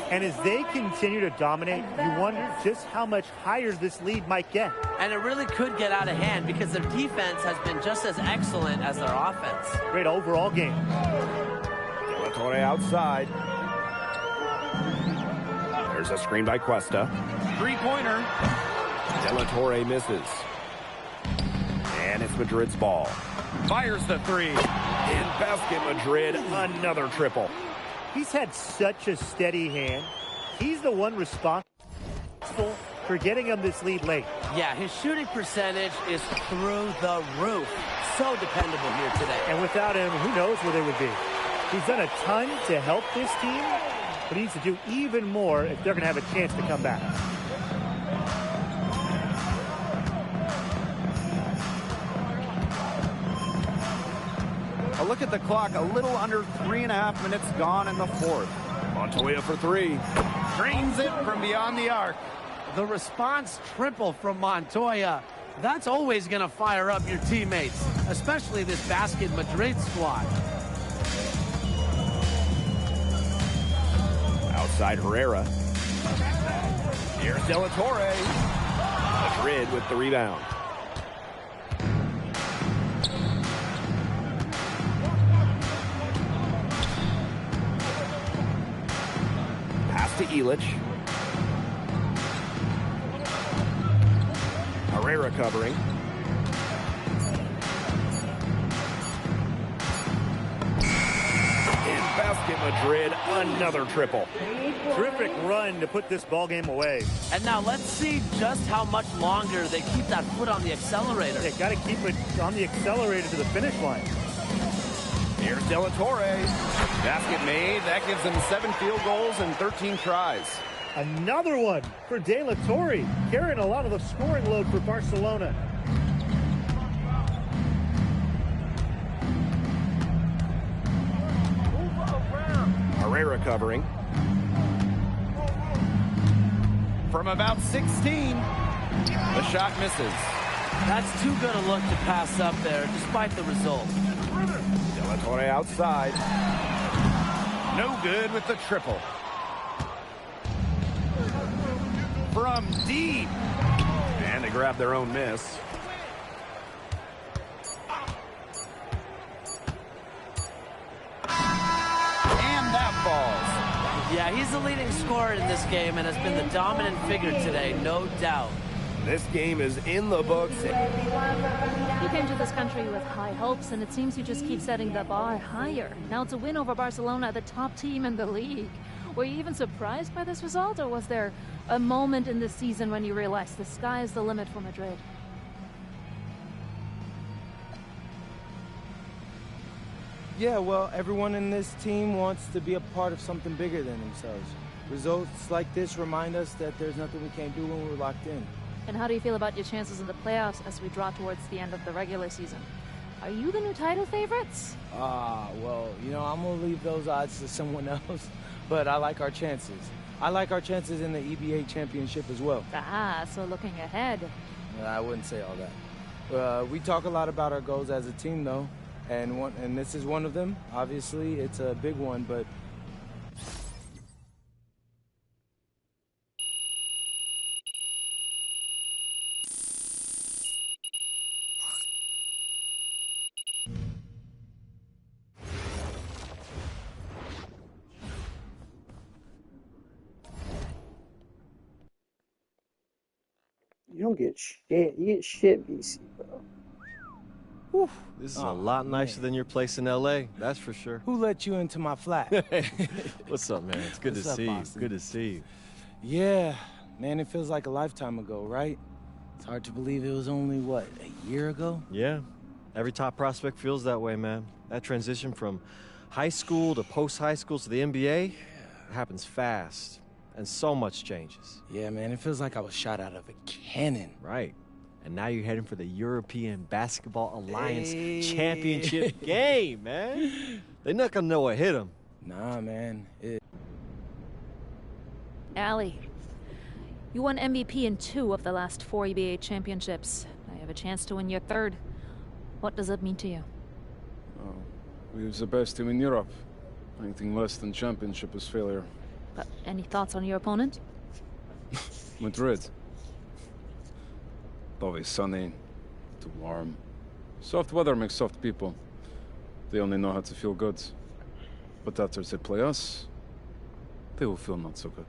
Speaker 5: And as they continue to dominate, you wonder just how much higher this lead might get.
Speaker 8: And it really could get out of hand because their defense has been just as excellent as their offense.
Speaker 5: Great overall game.
Speaker 4: De La Torre outside. There's a screen by Cuesta.
Speaker 7: Three-pointer.
Speaker 4: De La Torre misses. And it's Madrid's ball.
Speaker 7: Fires the three.
Speaker 4: In basket Madrid, another triple.
Speaker 5: He's had such a steady hand. He's the one responsible for getting him this lead late.
Speaker 8: Yeah, his shooting percentage is through the roof. So dependable here today.
Speaker 5: And without him, who knows where they would be. He's done a ton to help this team, but he needs to do even more if they're going to have a chance to come back.
Speaker 7: A look at the clock, a little under 3.5 minutes gone in the fourth.
Speaker 4: Montoya for three.
Speaker 7: Drains it from beyond the arc.
Speaker 8: The response triple from Montoya. That's always going to fire up your teammates, especially this Basket Madrid squad.
Speaker 4: Outside Herrera. Here's De La Torre. Madrid with the rebound. Pass to Illich. Herrera covering. In basket Madrid, another triple.
Speaker 5: Terrific run to put this ball game away.
Speaker 8: And now let's see just how much longer they keep that foot on the accelerator.
Speaker 5: They got to keep it on the accelerator to the finish line.
Speaker 4: Here's De La Torre.
Speaker 7: Basket made. That gives them 7 field goals and 13 tries.
Speaker 5: Another one for De La Torre, carrying a lot of the scoring load for Barcelona.
Speaker 4: Herrera covering.
Speaker 7: From about 16, the shot misses.
Speaker 8: That's too good a look to pass up there, despite the result.
Speaker 4: De La Torre outside.
Speaker 7: No good with the triple. From deep.
Speaker 4: And they grab their own miss.
Speaker 8: Yeah, he's the leading scorer in this game and has been the dominant figure today, no doubt.
Speaker 4: This game is in the books.
Speaker 13: You came to this country with high hopes, and it seems you just keep setting the bar higher. Now it's a win over Barcelona, the top team in the league. Were you even surprised by this result, or was there a moment in this season when you realized the sky is the limit for Madrid?
Speaker 2: Yeah, well, everyone in this team wants to be a part of something bigger than themselves. Results like this remind us that there's nothing we can't do when we're locked in.
Speaker 13: And how do you feel about your chances in the playoffs as we draw towards the end of the regular season? Are you the new title favorites?
Speaker 2: Well, you know, I'm going to leave those odds to someone else, but I like our chances. I like our chances in the EBA championship as well.
Speaker 13: So looking ahead.
Speaker 2: I wouldn't say all that. We talk a lot about our goals as a team, though, and this is one of them. Obviously, it's a big one, but
Speaker 9: You don't get shit. You get shit, BC, bro.
Speaker 14: Whew, this is a lot nicer than your place in LA, that's for sure.
Speaker 2: Who let you into my flat?
Speaker 14: What's up, man? It's good to see you. Good to see you.
Speaker 2: Yeah, man, it feels like a lifetime ago, right? It's hard to believe it was only, what, a year ago?
Speaker 14: Yeah, every top prospect feels that way, man. That transition from high school to post-high school to the NBA happens fast, and so much changes.
Speaker 2: Yeah, man, it feels like I was shot out of a cannon.
Speaker 14: Right. And now you're heading for the European Basketball Alliance Championship game, man. They're not gonna know what hit them.
Speaker 2: Nah, man.
Speaker 13: Ali, you won MVP in 2 of the last 4 EBA championships. Now you have a chance to win your 3rd. What does it mean to you?
Speaker 15: Oh, we was the best team in Europe. Anything less than championship is failure.
Speaker 13: But any thoughts on your opponent?
Speaker 15: Madrid. Always sunny, too warm. Soft weather makes soft people. They only know how to feel good. But after they play us, they will feel not so good.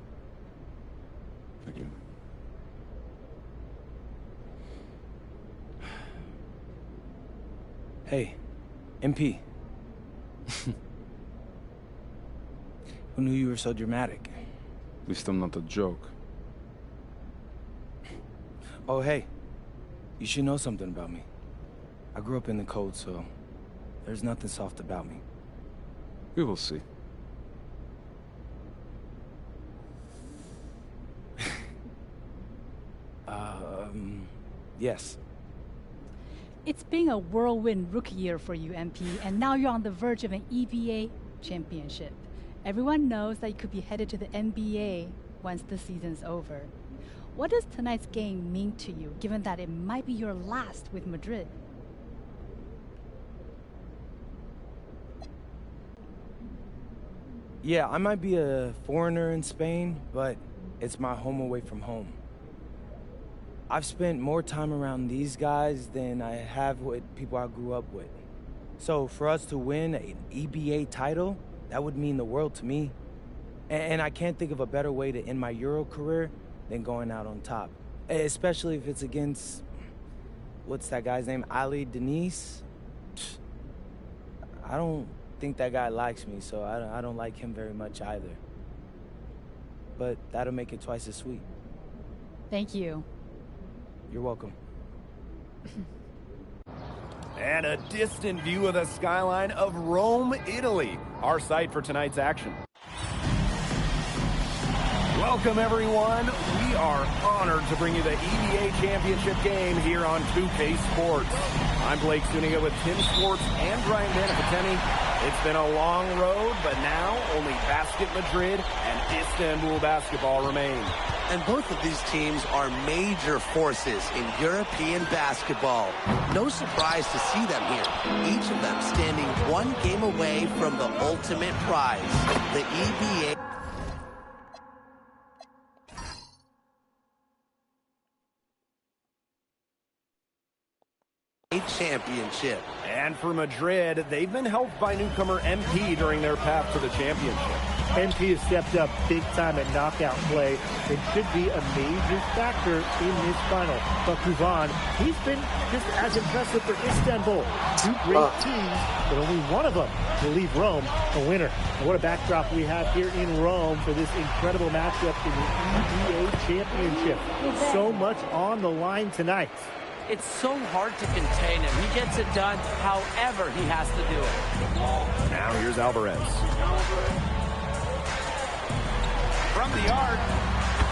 Speaker 15: Thank you.
Speaker 2: Hey, MP. Who knew you were so dramatic?
Speaker 15: At least I'm not a joke.
Speaker 2: Oh, hey. You should know something about me. I grew up in the cold, so there's nothing soft about me.
Speaker 15: We will see.
Speaker 2: Yes.
Speaker 16: It's been a whirlwind rookie year for you, MP, and now you're on the verge of an EBA championship. Everyone knows that you could be headed to the NBA once the season's over. What does tonight's game mean to you, given that it might be your last with Madrid?
Speaker 2: Yeah, I might be a foreigner in Spain, but it's my home away from home. I've spent more time around these guys than I have with people I grew up with. So for us to win an EBA title, that would mean the world to me. And I can't think of a better way to end my Euro career than going out on top. Especially if it's against, what's that guy's name? Ali Denise? I don't think that guy likes me, so I don't like him very much either. But that'll make it twice as sweet.
Speaker 16: Thank you.
Speaker 2: You're welcome.
Speaker 4: And a distant view of the skyline of Rome, Italy, our site for tonight's action. Welcome, everyone. We are honored to bring you the EBA Championship game here on 2K Sports. I'm Blake Zuniga with Tim Swartz and Brian Banafiteni. It's been a long road, but now only Basket Madrid and Istanbul basketball remain.
Speaker 6: And both of these teams are major forces in European basketball. No surprise to see them here. Each of them standing one game away from the ultimate prize, the EBA Championship.
Speaker 4: And for Madrid, they've been helped by newcomer MP during their path to the championship.
Speaker 5: MP has stepped up big time at knockout play. It should be a major factor in this final. But Guvan, he's been just as impressive for Istanbul. Two great teams, but only one of them will leave Rome a winner. And what a backdrop we have here in Rome for this incredible matchup in the EBA Championship. So much on the line tonight.
Speaker 8: It's so hard to contain him. He gets it done however he has to do it.
Speaker 4: Now here's Alvarez. From the arc,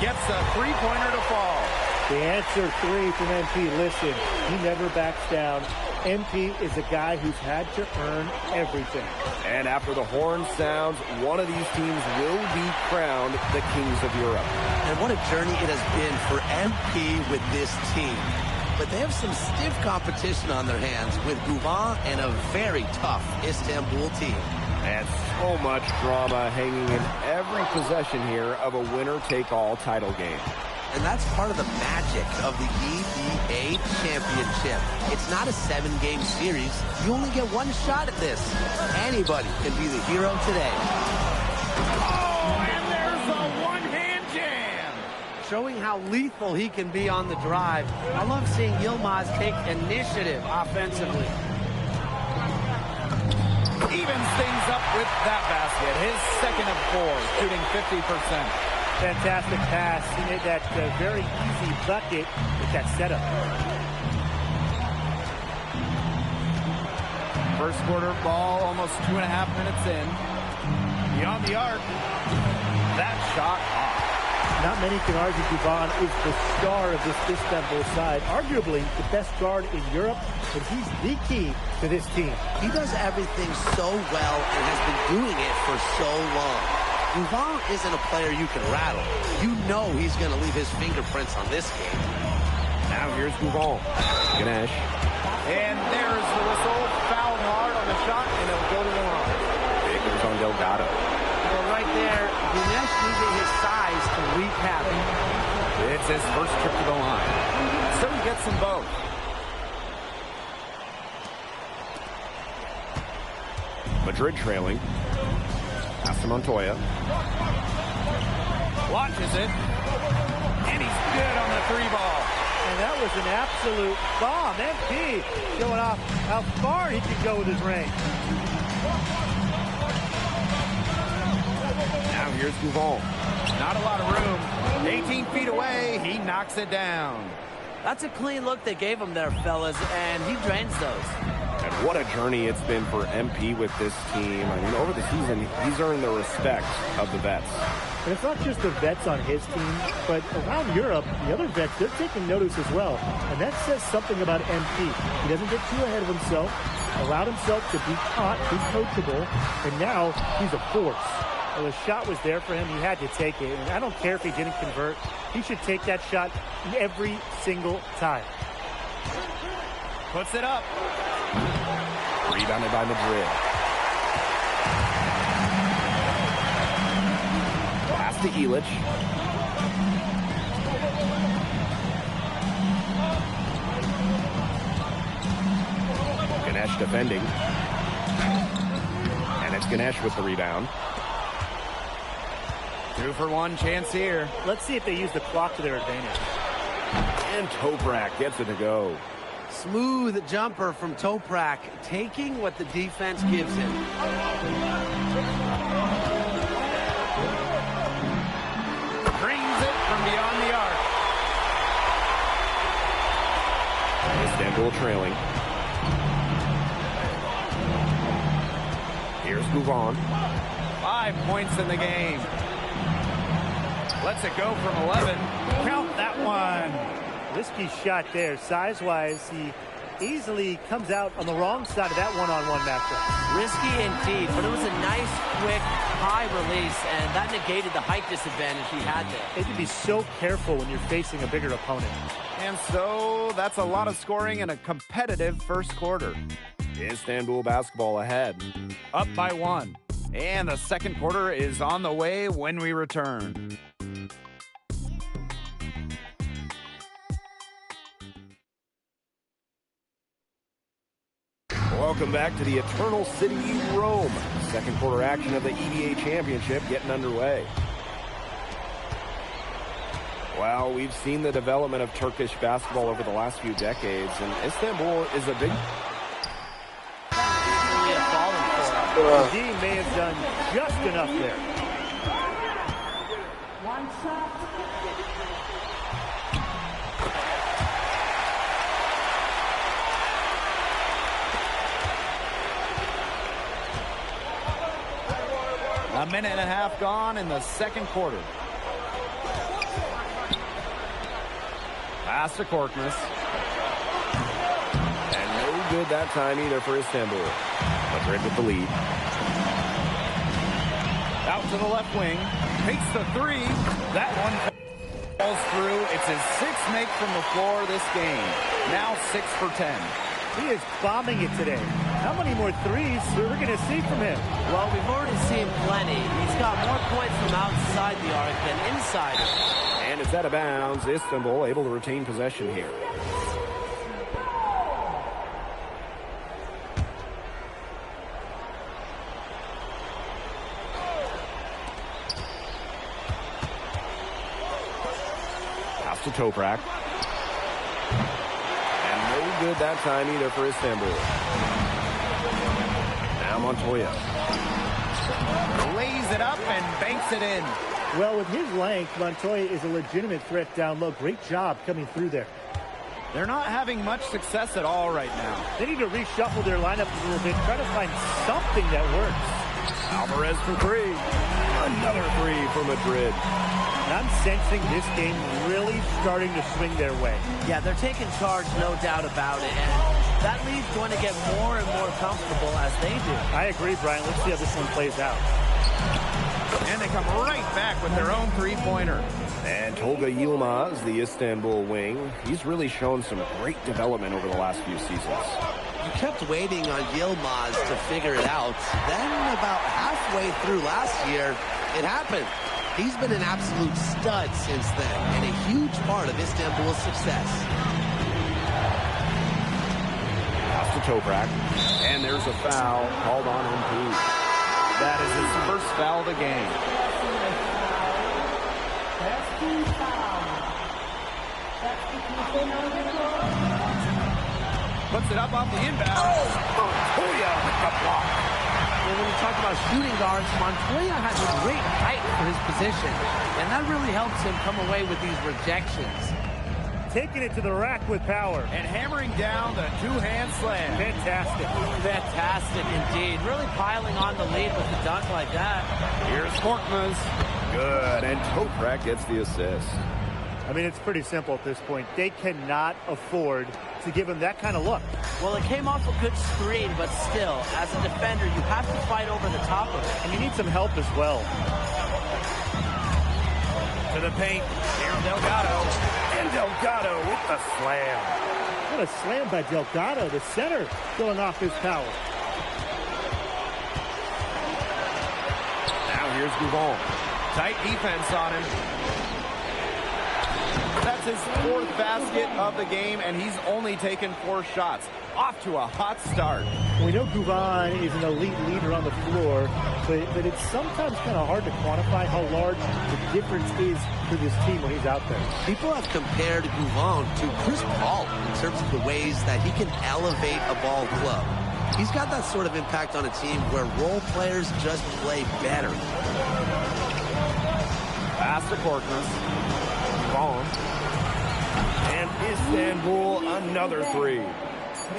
Speaker 4: gets a three-pointer to fall.
Speaker 5: The answer 3 from MP. Listen, he never backs down. MP is a guy who's had to earn everything.
Speaker 4: And after the horn sounds, one of these teams will be crowned the Kings of Europe.
Speaker 6: And what a journey it has been for MP with this team. But they have some stiff competition on their hands with Guvan and a very tough Istanbul team.
Speaker 4: And so much drama hanging in every possession here of a winner-take-all title game.
Speaker 6: And that's part of the magic of the EBA Championship. It's not a 7-game series. You only get one shot at this. Anybody can be the hero today.
Speaker 7: Oh, and there's a one-hand jam.
Speaker 8: Showing how lethal he can be on the drive. I love seeing Yilmaz take initiative offensively.
Speaker 7: Evens things up with that basket. His second of 4, shooting 50%.
Speaker 5: Fantastic pass. He made that very easy bucket with that setup.
Speaker 7: First quarter ball, almost 2.5 minutes in. Beyond the arc. That shot off.
Speaker 5: Not many can argue Guvan is the star of this Istanbul side. Arguably the best guard in Europe, and he's the key to this team.
Speaker 6: He does everything so well and has been doing it for so long. Guvan isn't a player you can rattle. You know he's going to leave his fingerprints on this game.
Speaker 4: Now here's Guvan. Ganesh.
Speaker 7: And there's the whistle. Fouled hard on the shot, and it'll go to the line.
Speaker 4: It goes on Delgado.
Speaker 8: Well, right there, Ganesh using his size to wreak havoc.
Speaker 7: It's his first trip to the line. So he gets them both.
Speaker 4: Madrid trailing. Pass to Montoya.
Speaker 7: Launches it. And he's good on the 3-ball.
Speaker 5: And that was an absolute bomb. MP showing off how far he can go with his range.
Speaker 4: Now here's Guvan.
Speaker 7: Not a lot of room. 18 feet away, he knocks it down.
Speaker 8: That's a clean look they gave him there, fellas, and he drains those.
Speaker 4: And what a journey it's been for MP with this team. I mean, over the season, he's earned the respect of the vets.
Speaker 5: And it's not just the vets on his team, but around Europe, the other vets, they're taking notice as well. And that says something about MP. He doesn't get too ahead of himself, allowed himself to be caught, be coachable, and now he's a force. Well, the shot was there for him. He had to take it. And I don't care if he didn't convert. He should take that shot every single time.
Speaker 7: Puts it up.
Speaker 4: Rebounded by Madrid. Pass to Illich. Ganesh defending. And it's Ganesh with the rebound.
Speaker 7: 2-for-1 chance here.
Speaker 5: Let's see if they use the clock to their advantage.
Speaker 4: And Toprak gets it to go.
Speaker 8: Smooth jumper from Toprak, taking what the defense gives him.
Speaker 7: Drains it from beyond the arc.
Speaker 4: Istanbul trailing. Here's Guvan.
Speaker 7: 5 points in the game. Lets it go from 11. Count that one.
Speaker 5: Risky shot there. Size-wise, he easily comes out on the wrong side of that one-on-one matchup.
Speaker 8: Risky indeed, but it was a nice, quick, high release, and that negated the height disadvantage he had there.
Speaker 5: They can be so careful when you're facing a bigger opponent.
Speaker 7: And so that's a lot of scoring in a competitive first quarter.
Speaker 4: Istanbul basketball ahead.
Speaker 7: Up by 1. And the second quarter is on the way when we return.
Speaker 4: Welcome back to the Eternal City, Rome. Second quarter action of the EBA Championship getting underway. Well, we've seen the development of Turkish basketball over the last few decades, and Istanbul is a big...
Speaker 5: The team may have done just enough there.
Speaker 17: One shot.
Speaker 7: A minute and a half gone in the second quarter. Pass to Korkmaz.
Speaker 4: And no good that time either for Istanbul. Madrid with the lead.
Speaker 7: Out to the left wing. Takes the three. That one falls through. It's his sixth make from the floor this game. Now 6 for 10.
Speaker 5: He is bombing it today. How many more threes are we going to see from him?
Speaker 8: Well, we've already seen plenty. He's got more points from outside the arc than inside it.
Speaker 4: And it's out of bounds. Istanbul able to retain possession here. Pass to Toprak. And no good that time either for Istanbul. Now Montoya.
Speaker 7: Lays it up and banks it in.
Speaker 5: Well, with his length, Montoya is a legitimate threat down low. Great job coming through there.
Speaker 7: They're not having much success at all right now.
Speaker 5: They need to reshuffle their lineup a little bit, try to find something that works.
Speaker 4: Alvarez for three. Another three for Madrid.
Speaker 5: And I'm sensing this game really starting to swing their way.
Speaker 8: Yeah, they're taking charge, no doubt about it. And that lead's going to get more and more comfortable as they do.
Speaker 5: I agree, Brian. Let's see how this one plays out.
Speaker 7: And they come right back with their own three-pointer.
Speaker 4: And Tolga Yilmaz, the Istanbul wing, he's really shown some great development over the last few seasons.
Speaker 6: You kept waiting on Yilmaz to figure it out. Then about halfway through last year, it happened. He's been an absolute stud since then, and a huge part of Istanbul's success.
Speaker 4: Pass to Toprak. And there's a foul called on MP.
Speaker 7: That is his first foul of the game. Puts it up off the inbound.
Speaker 4: Montoya with the block.
Speaker 8: Well, when you talk about shooting guards, Montoya has a great height for his position, and that really helps him come away with these rejections.
Speaker 5: Taking it to the rack with power.
Speaker 7: And hammering down the two-hand slam.
Speaker 5: Fantastic.
Speaker 8: Fantastic indeed. Really piling on the lead with the dunk like that.
Speaker 7: Here's Korkmaz.
Speaker 4: Good, and Toprak gets the assist.
Speaker 5: I mean, it's pretty simple at this point. They cannot afford to give him that kind of look.
Speaker 8: Well, it came off a good screen, but still, as a defender, you have to fight over the top of it.
Speaker 5: And you need some help as well.
Speaker 7: To the paint. Here's Delgado.
Speaker 4: And Delgado with the slam.
Speaker 5: What a slam by Delgado, the center, going off his power.
Speaker 4: Now here's Gougon.
Speaker 7: Tight defense on him. That's his fourth basket of the game, and he's only taken 4 shots. Off to a hot start.
Speaker 5: We know Gougon is an elite leader on the floor, but it's sometimes kind of hard to quantify how large the difference is for this team when he's out there.
Speaker 6: People have compared Gougon to Chris Paul in terms of the ways that he can elevate a ball club. He's got that sort of impact on a team where role players just play better.
Speaker 7: Pass to Korkmaz. Gougon.
Speaker 4: And Istanbul, another three.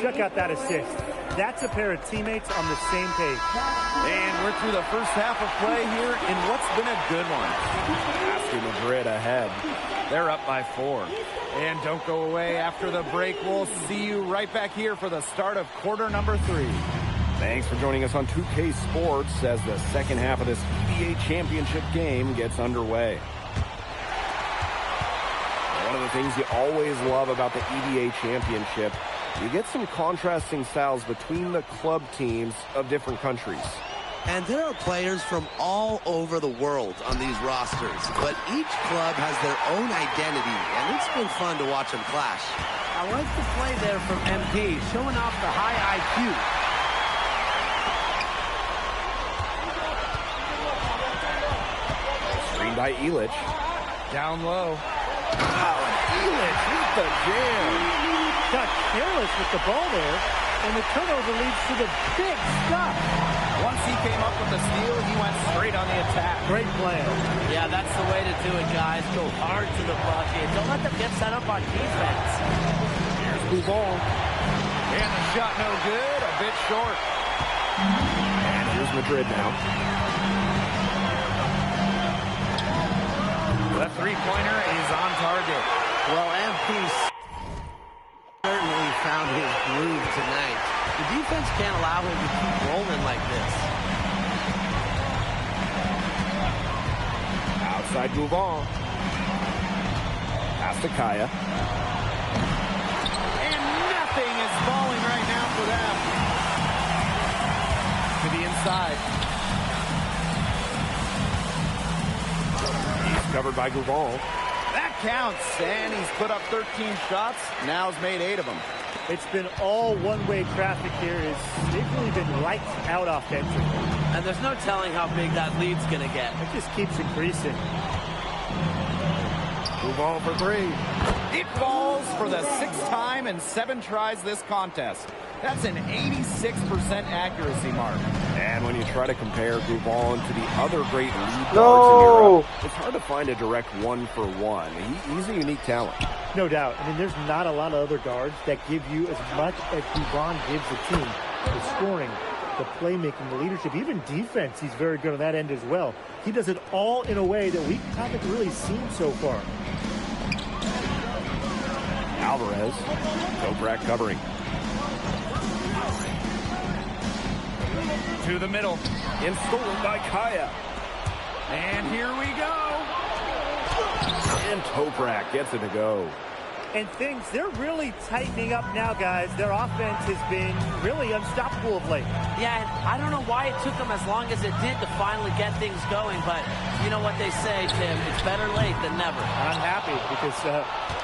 Speaker 5: Check out that assist. That's a pair of teammates on the same page.
Speaker 7: And we're through the first half of play here in what's been a good one.
Speaker 4: Asking Madrid ahead.
Speaker 7: They're up by 4. And don't go away after the break. We'll see you right back here for the start of quarter number 3.
Speaker 4: Thanks for joining us on 2K Sports as the second half of this EBA championship game gets underway. One of the things you always love about the EBA championship, you get some contrasting styles between the club teams of different countries.
Speaker 6: And there are players from all over the world on these rosters, but each club has their own identity, and it's been fun to watch them clash.
Speaker 8: I like the play there from MP, showing off the high IQ.
Speaker 4: by Illich. Down low. Oh, Illich with the jam.
Speaker 5: Got careless with the ball there, and the turnover leads to the big stop.
Speaker 7: Once he came up with the steal, he went straight on the attack.
Speaker 5: Great plan.
Speaker 8: Yeah, that's the way to do it, guys. Go hard to the bucket. Don't let them get set up on defense.
Speaker 4: Here's Buffon.
Speaker 7: And the shot no good, a bit short.
Speaker 4: And here's Madrid now.
Speaker 7: The three-pointer is on target.
Speaker 6: Well, MP certainly found his groove tonight. The defense can't allow him to keep rolling like this.
Speaker 4: Outside Buffon. Pass to Kaya.
Speaker 7: And nothing is falling right now for them. To the inside.
Speaker 4: He's covered by Buffon.
Speaker 7: That counts, and he's put up 13 shots. Now he's made 8 of them.
Speaker 5: It's been all one-way traffic here. They've really been lights out offensively.
Speaker 8: And there's no telling how big that lead's going to get.
Speaker 5: It just keeps increasing.
Speaker 4: Buffon for 3.
Speaker 7: It falls for the 6th time in 7 tries this contest. That's an 86% accuracy mark.
Speaker 4: And when you try to compare Buffon to the other great lead guards in Europe, it's hard to find a direct one-for-one. He's a unique talent.
Speaker 5: No doubt. I mean, there's not a lot of other guards that give you as much as Buffon gives the team. The scoring, the playmaking, the leadership, even defense, he's very good on that end as well. He does it all in a way that we haven't really seen so far.
Speaker 4: Alvarez, Toprak covering.
Speaker 7: To the middle.
Speaker 4: And stolen by Kaya.
Speaker 7: And here we go.
Speaker 4: And Toprak gets it to go.
Speaker 5: And they're really tightening up now, guys. Their offense has been really unstoppable of late.
Speaker 8: Yeah, and I don't know why it took them as long as it did to finally get things going, but you know what they say, Tim, it's better late than never.
Speaker 5: I'm happy because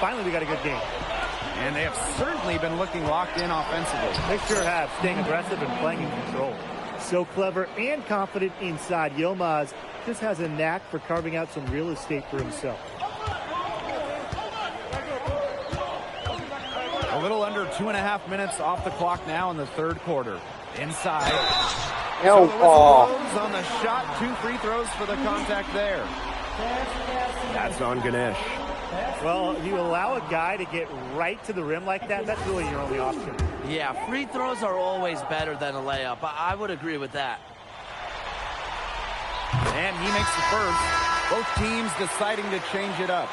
Speaker 5: finally we got a good game.
Speaker 7: And they have certainly been looking locked in offensively.
Speaker 5: They sure have, staying aggressive and playing in control. So clever and confident inside. Yilmaz just has a knack for carving out some real estate for himself.
Speaker 7: A little under 2.5 minutes off the clock now in the 3rd quarter. Inside. So the whistle blows on the shot. 2 free throws for the contact there.
Speaker 4: That's on Ganesh.
Speaker 5: Well, you allow a guy to get right to the rim like that, that's really your only option.
Speaker 8: Yeah, free throws are always better than a layup. I would agree with that.
Speaker 7: And he makes the first. Both teams deciding to change it up.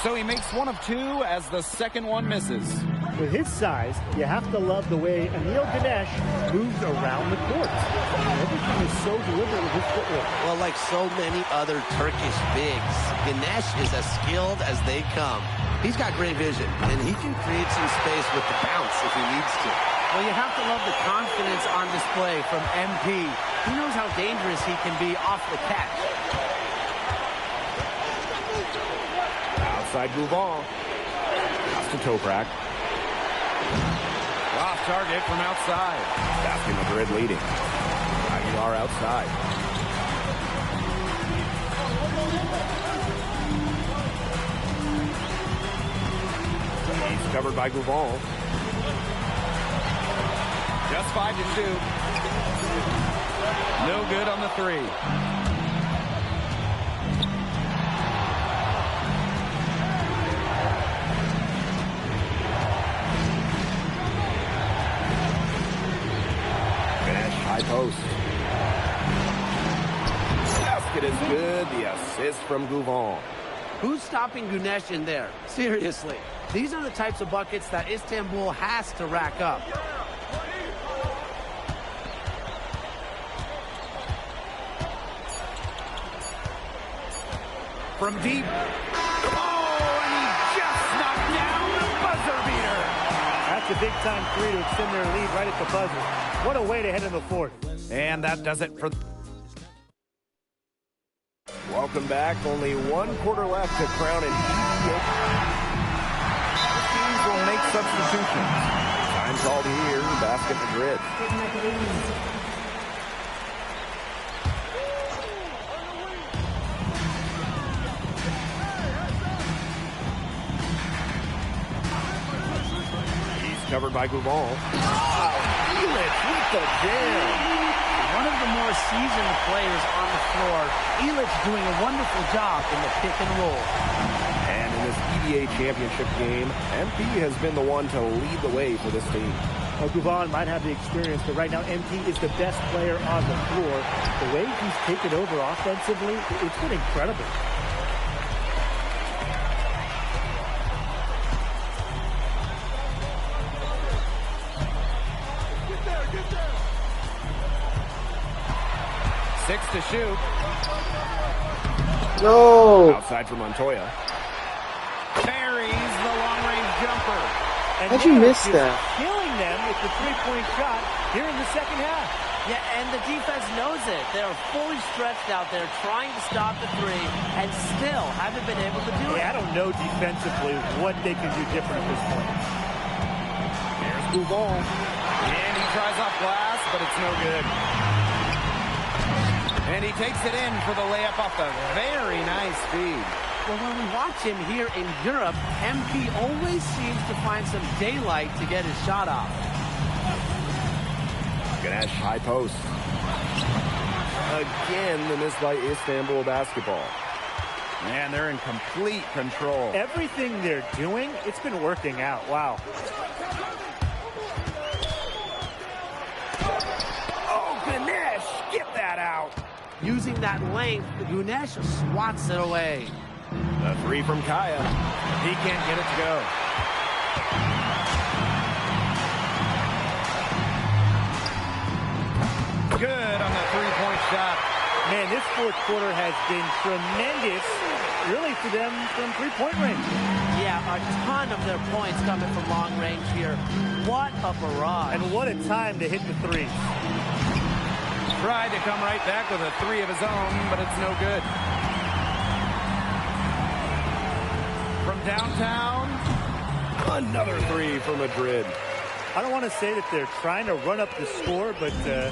Speaker 7: So he makes 1 of 2 as the second one misses.
Speaker 5: With his size, you have to love the way Anil Ganesh moves around the court. Everything is so deliberate with his footwork.
Speaker 6: Well, like so many other Turkish bigs, Ganesh is as skilled as they come. He's got great vision, and he can create some space with the bounce if he needs to.
Speaker 8: Well, you have to love the confidence on display from MP. He knows how dangerous he can be off the catch.
Speaker 4: Outside Buffon. Pass to Toprak.
Speaker 7: Off target from outside.
Speaker 4: Basket Madrid leading. Aguilar outside. He's covered by Buffon.
Speaker 7: Just 5 to 2. No good on the 3.
Speaker 4: High post. Basket is good. The assist from Buffon.
Speaker 6: Who's stopping Ganesh in there? Seriously. These are the types of buckets that Istanbul has to rack up.
Speaker 7: From deep. Oh, and he just knocked down the buzzer beater.
Speaker 5: That's a big-time 3 to extend their lead right at the buzzer. What a way to head in the 4th.
Speaker 7: And that does it for...
Speaker 4: Welcome back. Only 1 quarter left to crown an EBA.
Speaker 7: The teams will make substitutions.
Speaker 4: Time called here. Basket Madrid. recovered by Gouval. Oh, Elitch with the jam.
Speaker 8: One of the more seasoned players on the floor. Elitch doing a wonderful job in the pick and roll.
Speaker 4: And in this EBA championship game, MP has been the one to lead the way for this team.
Speaker 5: Well, Gouval might have the experience, but right now MP is the best player on the floor. The way he's taken over offensively, it's been incredible.
Speaker 7: Six to shoot.
Speaker 9: No.
Speaker 4: Outside for Montoya.
Speaker 7: Buries the long-range jumper.
Speaker 5: And
Speaker 9: how'd you miss that?
Speaker 5: Killing them with the three-point shot here in the second half.
Speaker 8: Yeah, and the defense knows it. They're fully stretched out there trying to stop the three and still haven't been able to do it.
Speaker 5: I don't know defensively what they can do different at this point.
Speaker 4: There's Gouval.
Speaker 7: And he tries off glass, but it's no good. And he takes it in for the layup off the very nice feed.
Speaker 8: Well, when we watch him here in Europe, MP always seems to find some daylight to get his shot off.
Speaker 4: Ganesh high post. Again, the miss by Istanbul basketball.
Speaker 7: Man, they're in complete control.
Speaker 5: Everything they're doing, it's been working out. Wow.
Speaker 4: Oh, Ganesh, get that out.
Speaker 8: Using that length, Ganesh swats it away.
Speaker 4: The three from Kaya.
Speaker 7: He can't get it to go. Good on the three-point shot.
Speaker 5: Man, this fourth quarter has been tremendous, really, for them from three-point range.
Speaker 8: Yeah, a ton of their points coming from long range here. What a barrage.
Speaker 5: And what a time to hit the threes.
Speaker 7: Tried to come right back with a three of his own, but it's no good. From downtown,
Speaker 4: another three for Madrid.
Speaker 5: I don't want to say that they're trying to run up the score, but they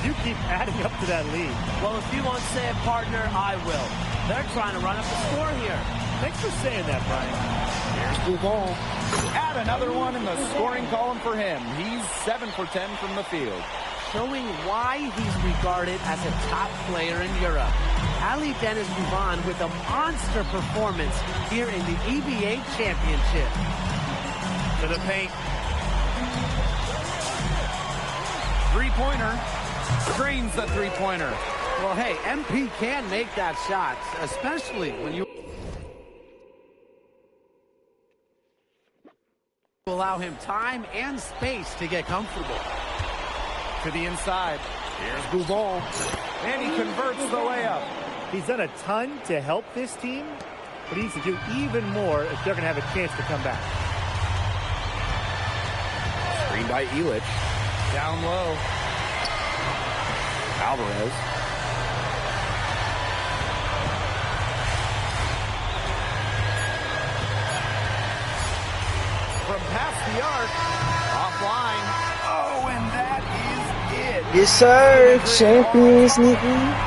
Speaker 5: do keep adding up to that lead.
Speaker 8: Well, if you won't say it, partner, I will. They're trying to run up the score here.
Speaker 5: Thanks for saying that, Brian.
Speaker 4: Here's Gouval.
Speaker 7: Add another one in the scoring column for him. He's 7 for 10 from the field.
Speaker 8: Showing why he's regarded as a top player in Europe. Ali Deniz-Gouvan with a monster performance here in the EBA Championship.
Speaker 7: To the paint. Three-pointer. Screens the three-pointer.
Speaker 8: Well, hey, MP can make that shot, especially when you allow him time and space to get comfortable.
Speaker 7: To the inside.
Speaker 4: Here's Gouval.
Speaker 7: And he converts the layup.
Speaker 5: He's done a ton to help this team, but he needs to do even more if they're going to have a chance to come back.
Speaker 4: Screen by Elitch.
Speaker 7: Down low.
Speaker 4: Alvarez.
Speaker 7: From past the arc. Offline. Oh, and that is it.
Speaker 9: Yes, sir. Champions League.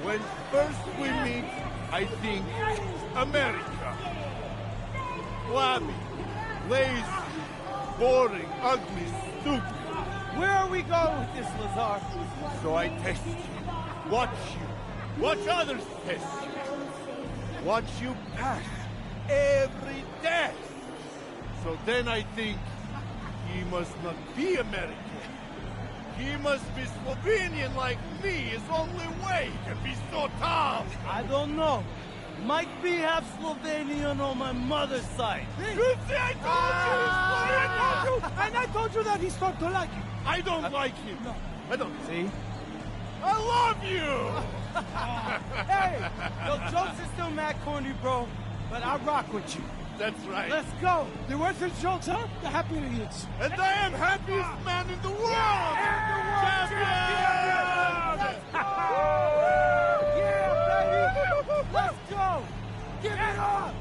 Speaker 12: When first we meet, I think America. Flabby, lazy, boring, ugly, stupid.
Speaker 17: Where are we going with this, Lazar?
Speaker 12: So I test you, watch you, watch others test you. Watch you pass every test. So then I think he must not be American. He must be Slovenian like me. It's the only way he can be so tough.
Speaker 17: I don't know. Might be half Slovenian on my mother's side.
Speaker 12: You see, I told you!
Speaker 17: And I told you that he started to like you.
Speaker 12: I don't like him.
Speaker 17: No.
Speaker 12: I don't.
Speaker 7: See?
Speaker 12: I love you!
Speaker 17: Hey, your jokes are still mad corny, bro. But I rock with you.
Speaker 12: That's right.
Speaker 17: Let's go. The worst of jokes, huh? The happy idiots.
Speaker 12: And I am happiest man in the world! Champion!
Speaker 17: Yeah, baby! Let's go! Give it up!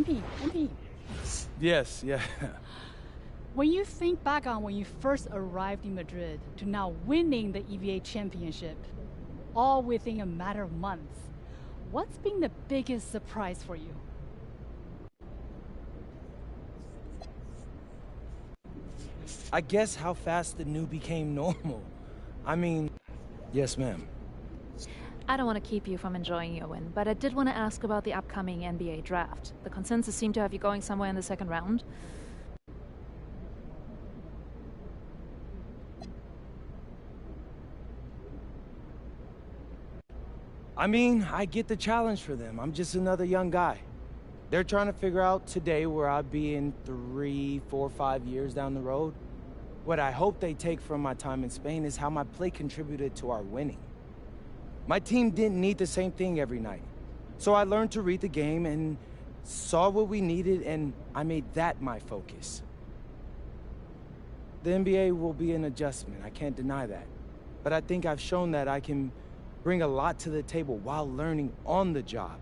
Speaker 16: MP.
Speaker 2: Yes, yeah.
Speaker 16: When you think back on when you first arrived in Madrid to now winning the EVA championship, all within a matter of months, what's been the biggest surprise for you?
Speaker 2: I guess how fast the new became normal. I mean, yes, ma'am.
Speaker 13: I don't want to keep you from enjoying your win, but I did want to ask about the upcoming NBA draft. The consensus seemed to have you going somewhere in the second round.
Speaker 2: I mean, I get the challenge for them. I'm just another young guy. They're trying to figure out today where I'll be in 3, 4, 5 years down the road. What I hope they take from my time in Spain is how my play contributed to our winning. My team didn't need the same thing every night. So I learned to read the game and saw what we needed, and I made that my focus. The NBA will be an adjustment, I can't deny that. But I think I've shown that I can bring a lot to the table while learning on the job.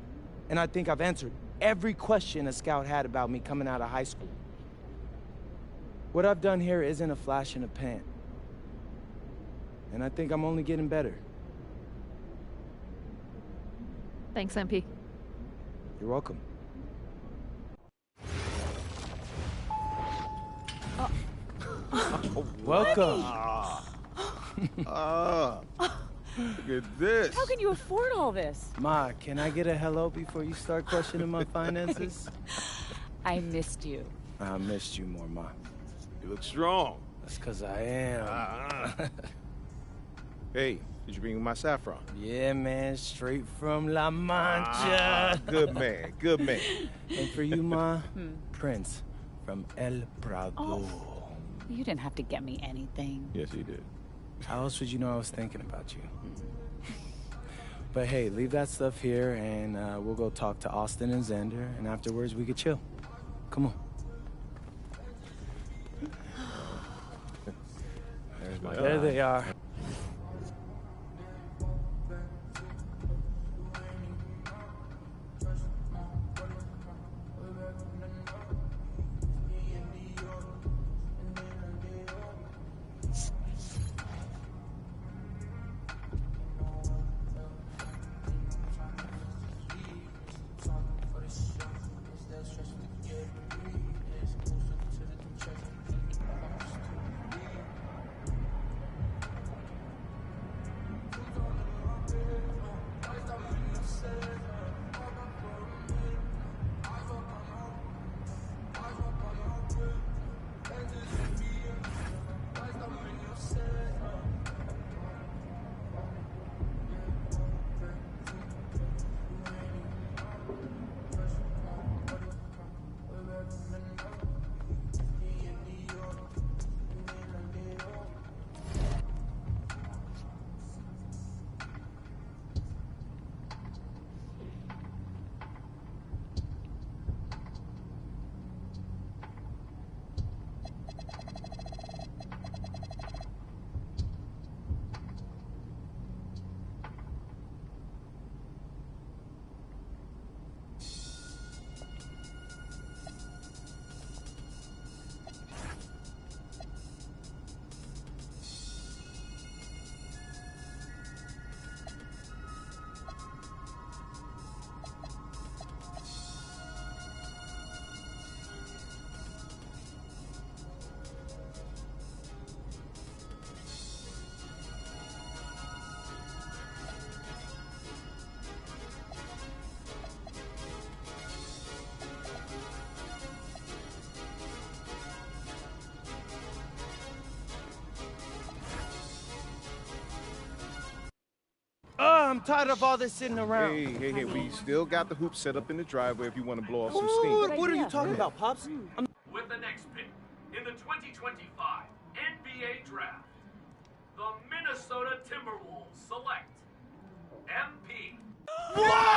Speaker 2: And I think I've answered every question a scout had about me coming out of high school. What I've done here isn't a flash in the pan. And I think I'm only getting better.
Speaker 13: Thanks, MP.
Speaker 2: You're welcome. Welcome.
Speaker 12: Look at this.
Speaker 18: How can you afford all this?
Speaker 2: Ma, can I get a hello before you start questioning my finances?
Speaker 18: I missed you.
Speaker 2: I missed you more, Ma.
Speaker 12: You look strong.
Speaker 2: That's because I am.
Speaker 12: Hey, did you bring my saffron?
Speaker 2: Yeah, man, straight from La Mancha.
Speaker 12: Good man, good man.
Speaker 2: And for you, Ma, Prince from El Prado.
Speaker 18: Oh, you didn't have to get me anything.
Speaker 12: Yes, he did.
Speaker 2: How else would you know I was thinking about you? But hey, leave that stuff here, and we'll go talk to Austin and Xander, and afterwards we could chill. Come on.
Speaker 12: There's my
Speaker 2: There they are. I'm tired of all this sitting around.
Speaker 12: Hey, we still got the hoop set up in the driveway if you want to blow off some steam.
Speaker 2: What are you talking about, Pops?
Speaker 19: With the next pick in the 2025 NBA Draft, the Minnesota Timberwolves select MP.
Speaker 2: What?